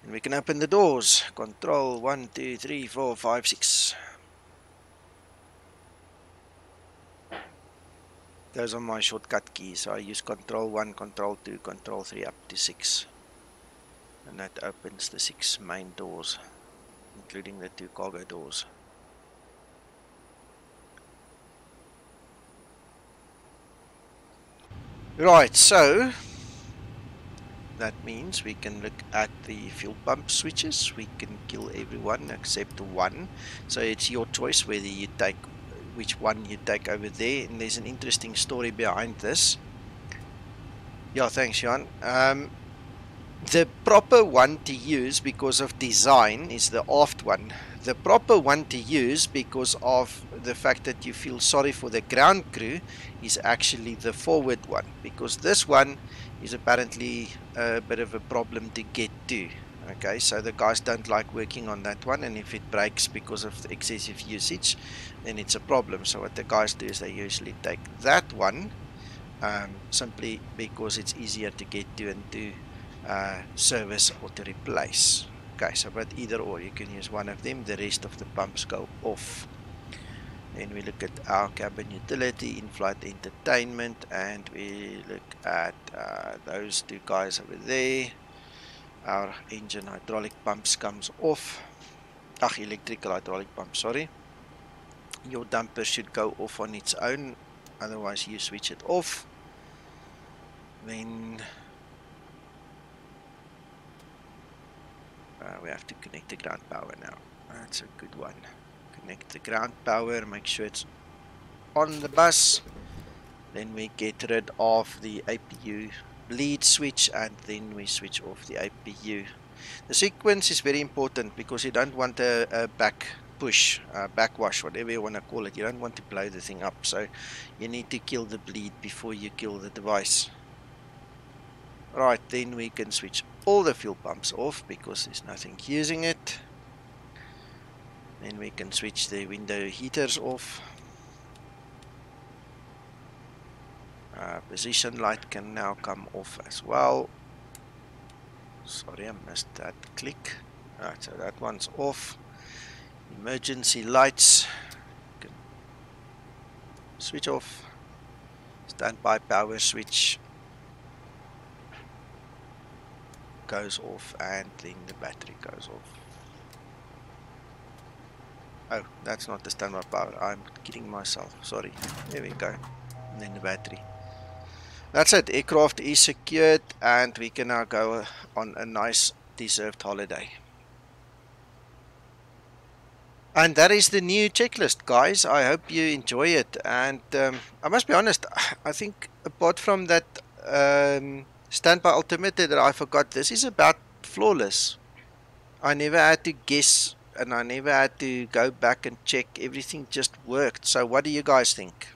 And we can open the doors. Control 1, 2, 3, 4, 5, 6. Those are my shortcut keys. So I use Control 1, Control 2, Control 3 up to 6. And that opens the 6 main doors, including the 2 cargo doors. Right, so that means we can look at the fuel pump switches. We can kill everyone except one. So it's your choice whether you take which one you take over there. And there's an interesting story behind this. Yeah, thanks, Jan. The proper one to use because of design is the aft one. The proper one to use because of the fact that you feel sorry for the ground crew is actually the forward one, because this one is apparently a bit of a problem to get to. Okay, so the guys don't like working on that one, and if it breaks because of the excessive usage, then it's a problem. So what the guys do is they usually take that one, simply because it's easier to get to and do service or to replace. Okay, so but either or, you can use one of them, the rest of the pumps go off. Then we look at our cabin utility, in-flight entertainment, and we look at those 2 guys over there. Our engine hydraulic pumps comes off. Electrical hydraulic pump, sorry. Your dumper should go off on its own, otherwise you switch it off. Then we have to connect the ground power now. That's a good one. Connect the ground power, make sure it's on the bus. Then we get rid of the APU bleed switch, and then we switch off the APU. The sequence is very important because you don't want a back push, backwash, whatever you want to call it. You don't want to blow the thing up, so you need to kill the bleed before you kill the device. Right, then we can switch all the fuel pumps off because there's nothing using it. Then we can switch the window heaters off. Position light can now come off as well. Sorry, I missed that click. Alright, so that one's off. Emergency lights can switch off. Standby power switch goes off, and then the battery goes off. Oh, that's not the standby power. I'm kidding myself. Sorry. There we go. And then the battery. That's it. Aircraft is secured, and we can now go on a nice deserved holiday. And that is the new checklist, guys. I hope you enjoy it. And I must be honest, I think apart from that standby altimeter that I forgot, this is about flawless. I never had to guess, and I never had to go back and check. Everything just worked. So what do you guys think?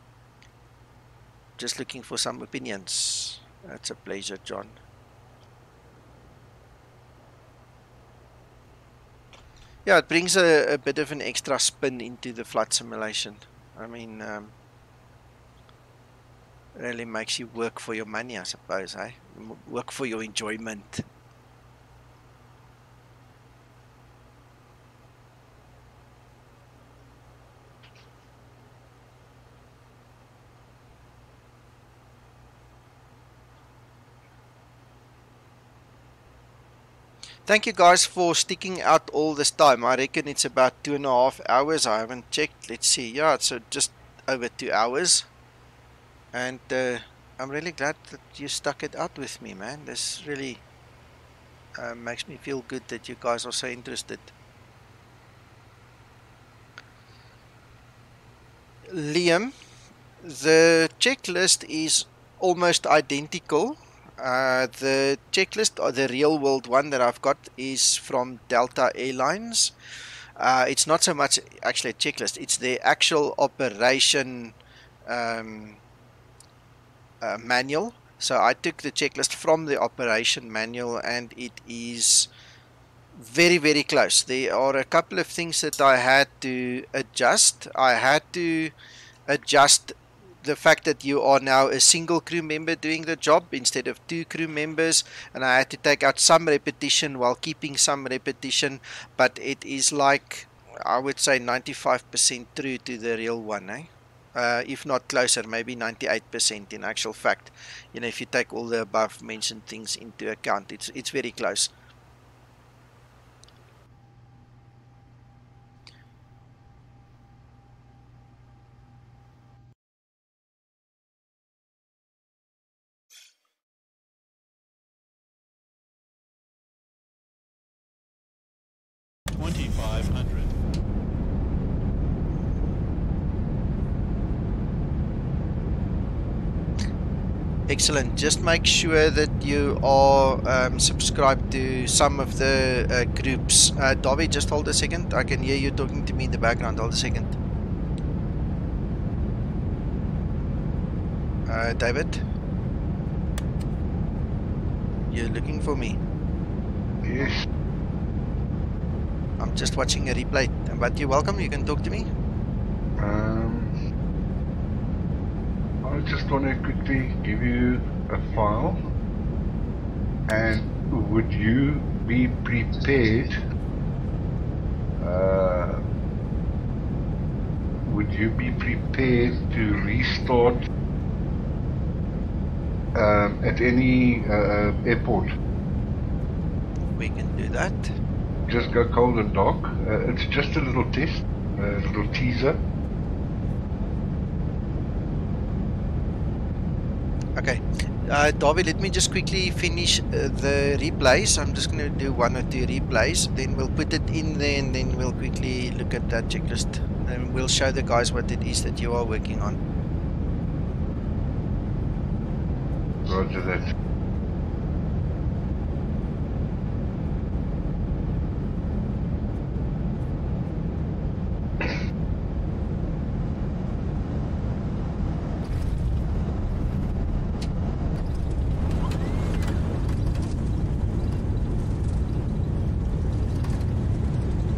Just looking for some opinions. That's a pleasure, John. Yeah, it brings a bit of an extra spin into the flight simulation. I mean, really makes you work for your money, I suppose, eh? Work for your enjoyment. Thank you guys for sticking out all this time. I reckon it's about 2.5 hours. I haven't checked. Let's see. Yeah, it's just over 2 hours. And I'm really glad that you stuck it out with me, man. This really makes me feel good that you guys are so interested. Liam, the checklist is almost identical. The checklist, or the real world one that I've got, is from Delta Airlines. It's not so much actually a checklist, it's the actual operation manual. So I took the checklist from the operation manual, and it is very close. There are a couple of things that I had to adjust. I had to adjust the fact that you are now a single crew member doing the job instead of 2 crew members, and I had to take out some repetition while keeping some repetition, but it is like, I would say, 95% true to the real one, eh? If not closer, maybe 98% in actual fact. You know, if you take all the above mentioned things into account, it's very close. Excellent. Just make sure that you are subscribed to some of the groups. Dobby, just hold a second. I can hear you talking to me in the background. Hold a second. David? You're looking for me? Yes. I'm just watching a replay. But you're welcome. You can talk to me. I just want to quickly give you a file, and would you be prepared? Would you be prepared to restart at any airport? We can do that. Just go cold and dark. It's just a little test, a little teaser. Okay. Darby, let me just quickly finish the replays. I'm just going to do 1 or 2 replays. Then we'll put it in there, and then we'll quickly look at that checklist. And we'll show the guys what it is that you are working on. Roger that.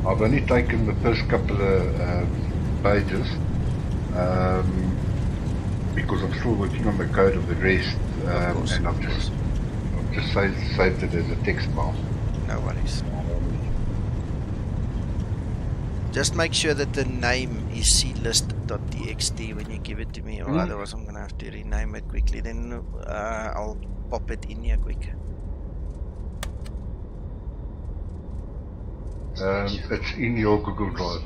I've only taken the first couple of pages because I'm still working on the code of the rest, and I've just saved it as a text file. No worries. Just make sure that the name is clist.txt when you give it to me, or otherwise I'm going to have to rename it quickly. Then I'll pop it in here quick. It's in your Google Drive.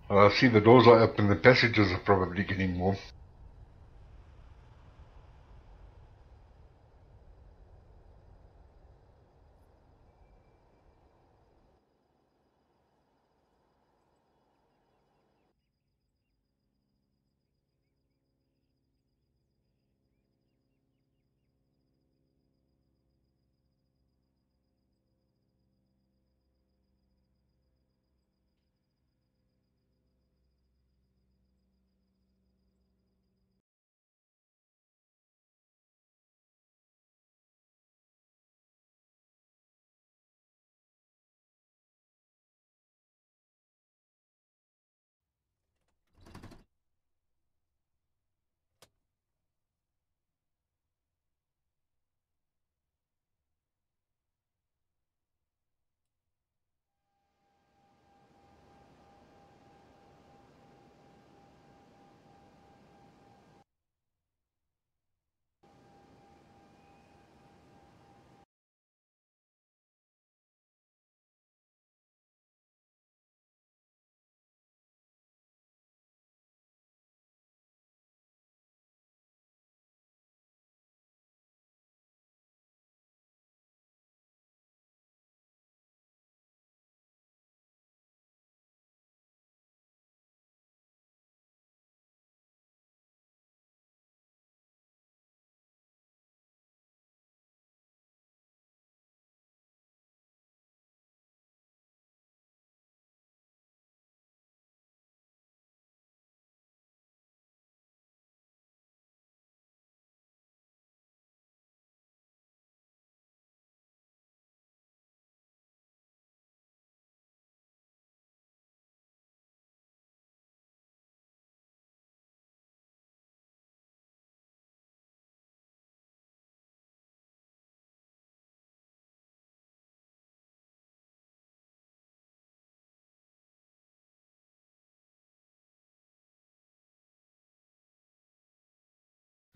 I see the doors are open, the passages are probably getting warm.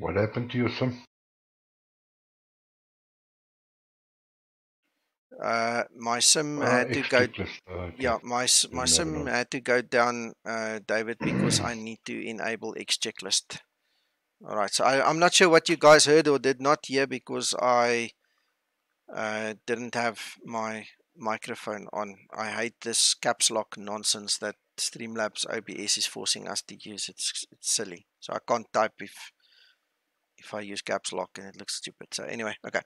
What happened to your sim? My sim had to go. Checklist. Okay. Yeah, my Didn't have it sim on. had to go down, David, because I need to enable X checklist. All right, so I'm not sure what you guys heard or did not hear because I didn't have my microphone on. I hate this caps lock nonsense that Streamlabs OBS is forcing us to use. It's silly. So I can't type if I use caps lock and it looks stupid. So anyway, okay,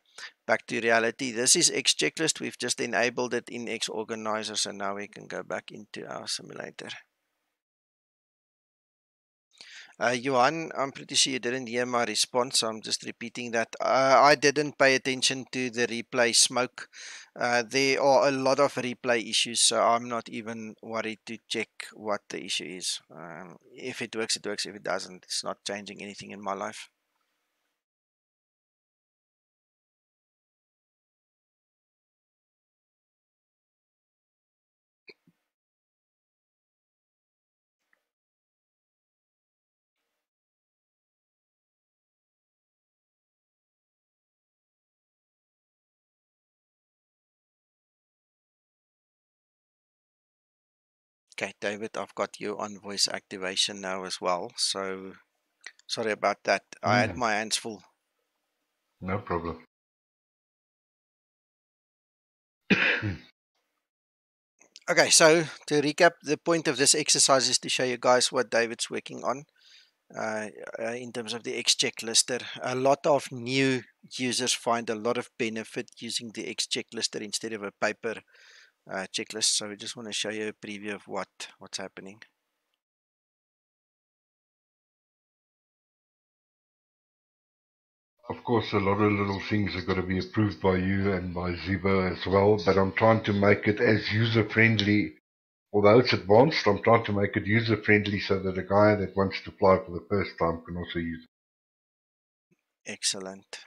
back to reality. This is X checklist. We've just enabled it in X organizer, so now we can go back into our simulator. Johan, I'm pretty sure you didn't hear my response, so I'm just repeating that. I didn't pay attention to the replay smoke. There are a lot of replay issues, so I'm not even worried to check what the issue is. If it works, it works. If it doesn't, it's not changing anything in my life. Okay, David, I've got you on voice activation now as well, so sorry about that. I had my hands full. No problem. Okay, so to recap, the point of this exercise is to show you guys what David's working on in terms of the X checklister. A lot of new users find a lot of benefit using the X checklister instead of a paper checklist. So we just want to show you a preview of what's happening. Of course, a lot of little things have got to be approved by you and by Zibo as well, but I'm trying to make it as user-friendly. Although it's advanced, I'm trying to make it user-friendly so that a guy that wants to fly for the first time can also use it. Excellent.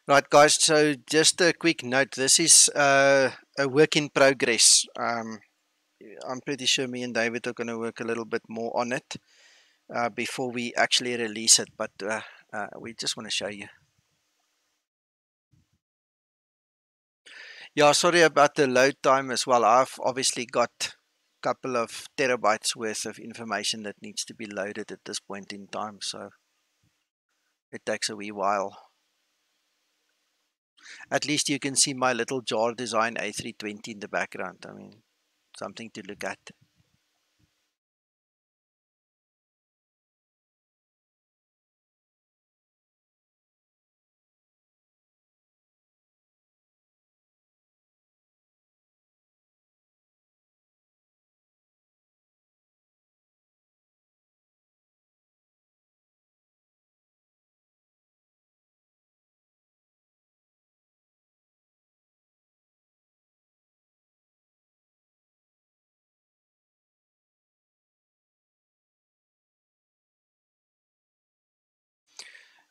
Right, guys, so just a quick note. This is a work in progress. I'm pretty sure me and David are going to work a little bit more on it before we actually release it, but we just want to show you. Yeah, sorry about the load time as well. I've obviously got a couple of terabytes worth of information that needs to be loaded at this point in time, so it takes a wee while. At least you can see my little jar design A320 in the background. I mean, something to look at.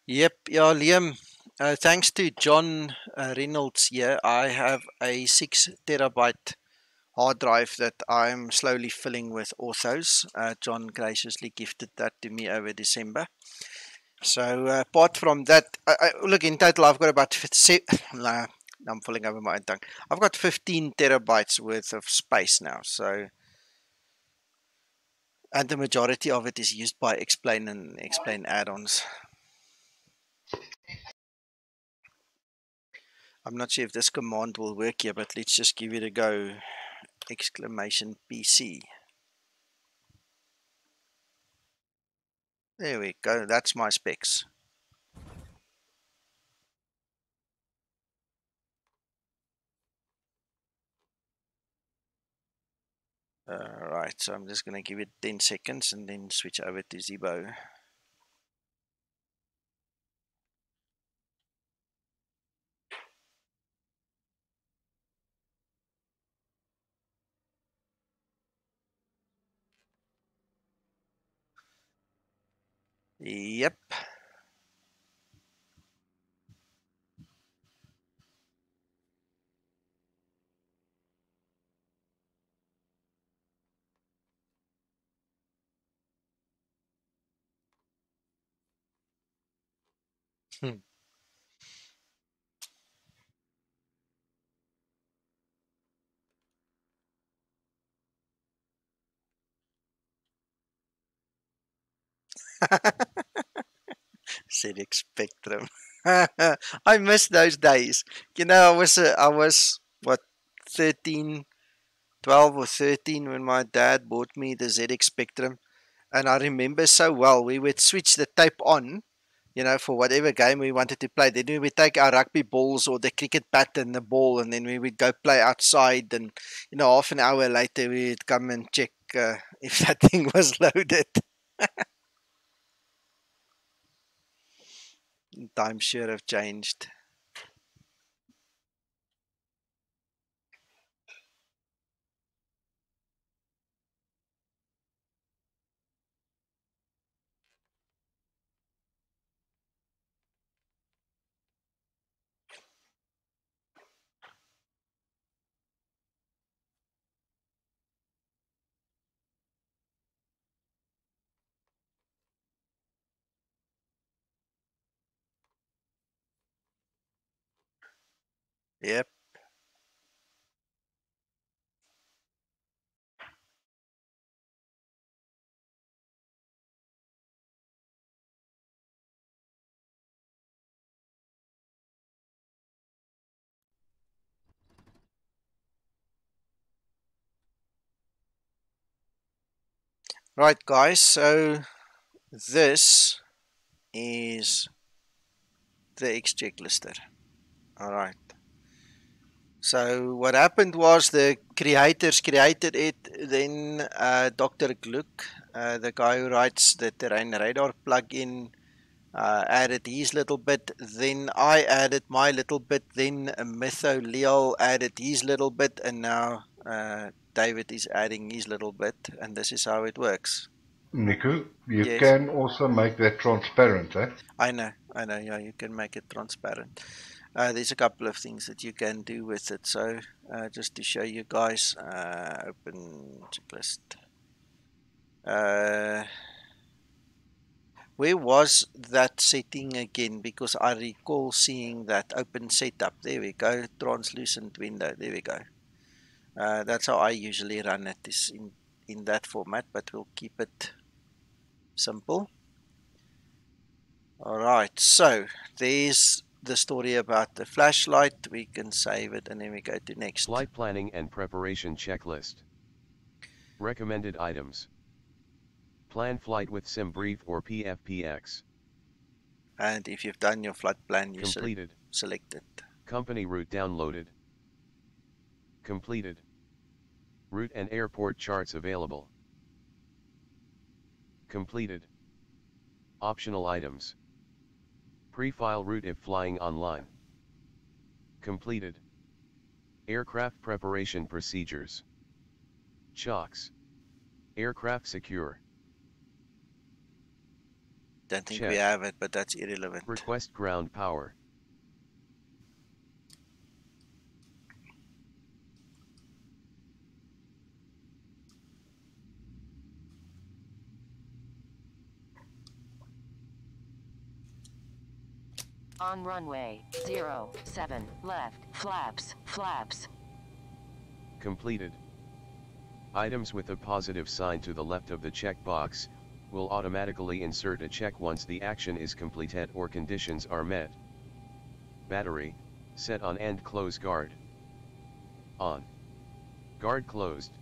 Yep, yeah, Liam. Thanks to John Reynolds here, I have a 6 terabyte hard drive that I'm slowly filling with orthos. John graciously gifted that to me over December. So apart from that, look, in total I've got about nah, I'm falling over my own tongue. I've got 15 terabytes worth of space now. So, and the majority of it is used by Explain and Explain add-ons. I'm not sure if this command will work here, but let's just give it a go. Exclamation PC. There we go. That's my specs. Right, so I'm just going to give it 10 seconds and then switch over to Zibo. Yep. ZX Spectrum. I miss those days. You know, I was what 13, 12 or 13 when my dad bought me the ZX Spectrum, and I remember so well. We would switch the tape on, you know, for whatever game we wanted to play. Then we would take our rugby balls or the cricket bat and the ball, and then we would go play outside. And you know, half an hour later, we would come and check if that thing was loaded. Times sure have changed. Yep. Right, guys. So this is the X checklister. All right. So what happened was the creators created it. Then Dr. Gluck, the guy who writes the terrain radar plugin, added his little bit. Then I added my little bit. Then Mytho Leo added his little bit, and now David is adding his little bit. And this is how it works. Nico, you Yes. can also make that transparent, eh? I know. Yeah, you can make it transparent. There's a couple of things that you can do with it. So just to show you guys, open checklist. Where was that setting again? Because I recall seeing that open setup. There we go. Translucent window. There we go. That's how I usually run it, is in that format, but we'll keep it simple. All right. So there's the story about the flashlight. We can save it and then we go to next. Flight planning and preparation checklist. Recommended items. Plan flight with sim brief or PFPX. And if you've done your flight plan, you Completed. select it. Company route downloaded. Completed. Route and airport charts available. Completed. Optional items. Pre-file route if flying online. Completed. Aircraft preparation procedures. Chocks. Aircraft secure. don't think Check. we have it, but that's irrelevant. Request ground power. On runway 07 left, flaps, flaps. Completed. Items with a positive sign to the left of the checkbox will automatically insert a check once the action is completed or conditions are met. Battery, set on and close guard. On. Guard closed.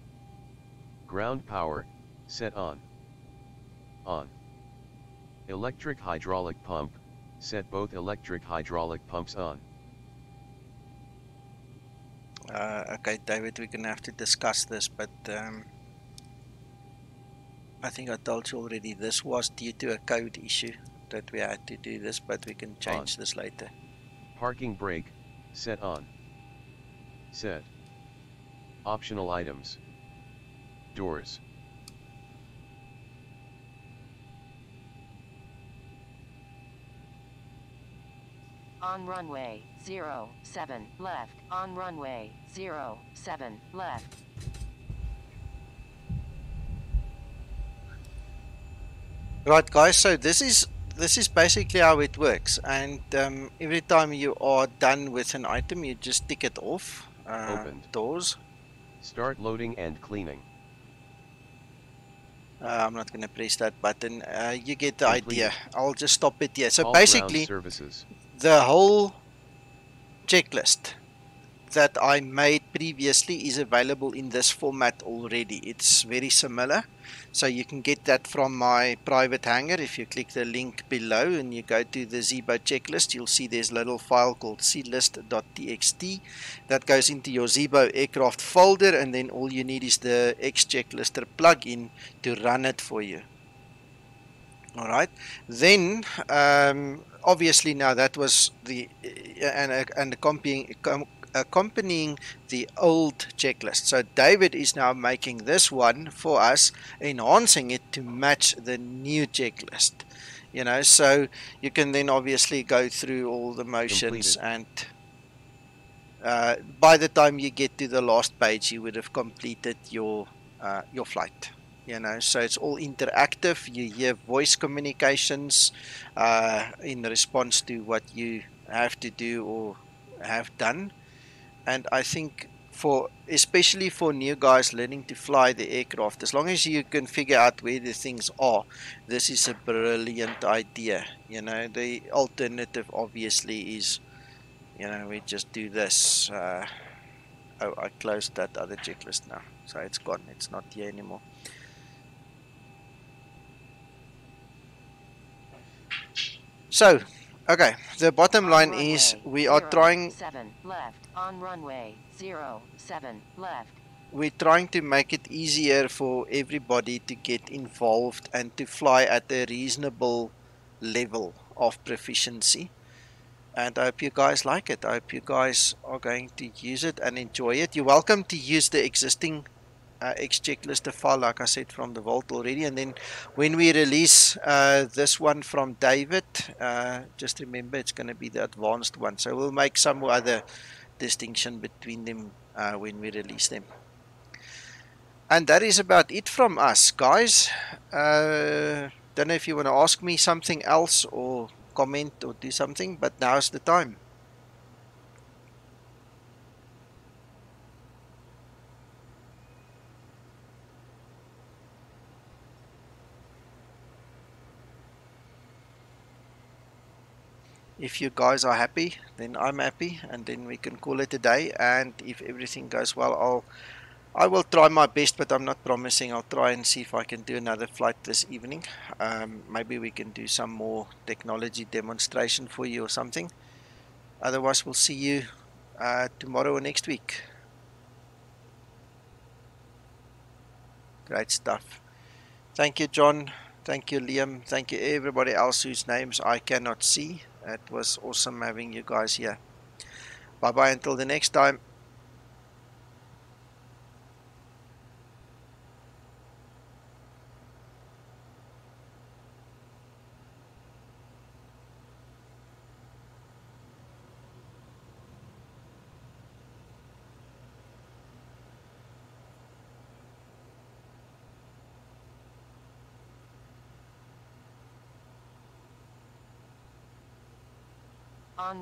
Ground power, set on. On. Electric hydraulic pump, set both electric hydraulic pumps on. Okay, David, we're going to have to discuss this, but I think I told you already this was due to a code issue that we had to do this, but we can change this later. Parking brake, set on. Set. Optional items. Doors. On runway 07 left, on runway 07 left. Right, guys, so this is basically how it works, and every time you are done with an item, you just tick it off. Opened. Doors. Start loading and cleaning. I'm not going to press that button. You get the Completed. idea. I'll just stop it here. So All basically, ground services. the whole checklist that I made previously is available in this format already. It's very similar, so you can get that from my private hangar. If you click the link below and you go to the Zibo checklist, you'll see there's a little file called clist.txt that goes into your Zibo aircraft folder, and then all you need is the X checklister plugin to run it for you. Alright, then obviously now that was the and accompanying the old checklist. So David is now making this one for us, enhancing it to match the new checklist. You know, so you can then obviously go through all the motions, Completed. and by the time you get to the last page, you would have completed your flight. You know, so it's all interactive. You hear voice communications in response to what you have to do or have done. And I think especially for new guys learning to fly the aircraft, as long as you can figure out where the things are, this is a brilliant idea. You know, the alternative obviously is, you know, we just do this. Oh, I closed that other checklist now, so it's gone. It's not here anymore. So, okay, the bottom line is we are trying 07 left, on runway 07 left. We're trying to make it easier for everybody to get involved and to fly at a reasonable level of proficiency. And I hope you guys like it. I hope you guys are going to use it and enjoy it. You're welcome to use the existing X checklister file, like I said, from the vault already. And then when we release this one from David, just remember it's going to be the advanced one. So we'll make some other distinction between them when we release them. And that is about it from us, guys. Don't know if you want to ask me something else or comment or do something, but now's the time. If you guys are happy, then I'm happy, and then we can call it a day. And if everything goes well, I will try my best, but I'm not promising. I'll try and see if I can do another flight this evening. Maybe we can do some more technology demonstration for you or something. Otherwise, we'll see you tomorrow or next week. Great stuff. Thank you, John. Thank you, Liam. Thank you, everybody else whose names I cannot see. It was awesome having you guys here. Bye-bye until the next time.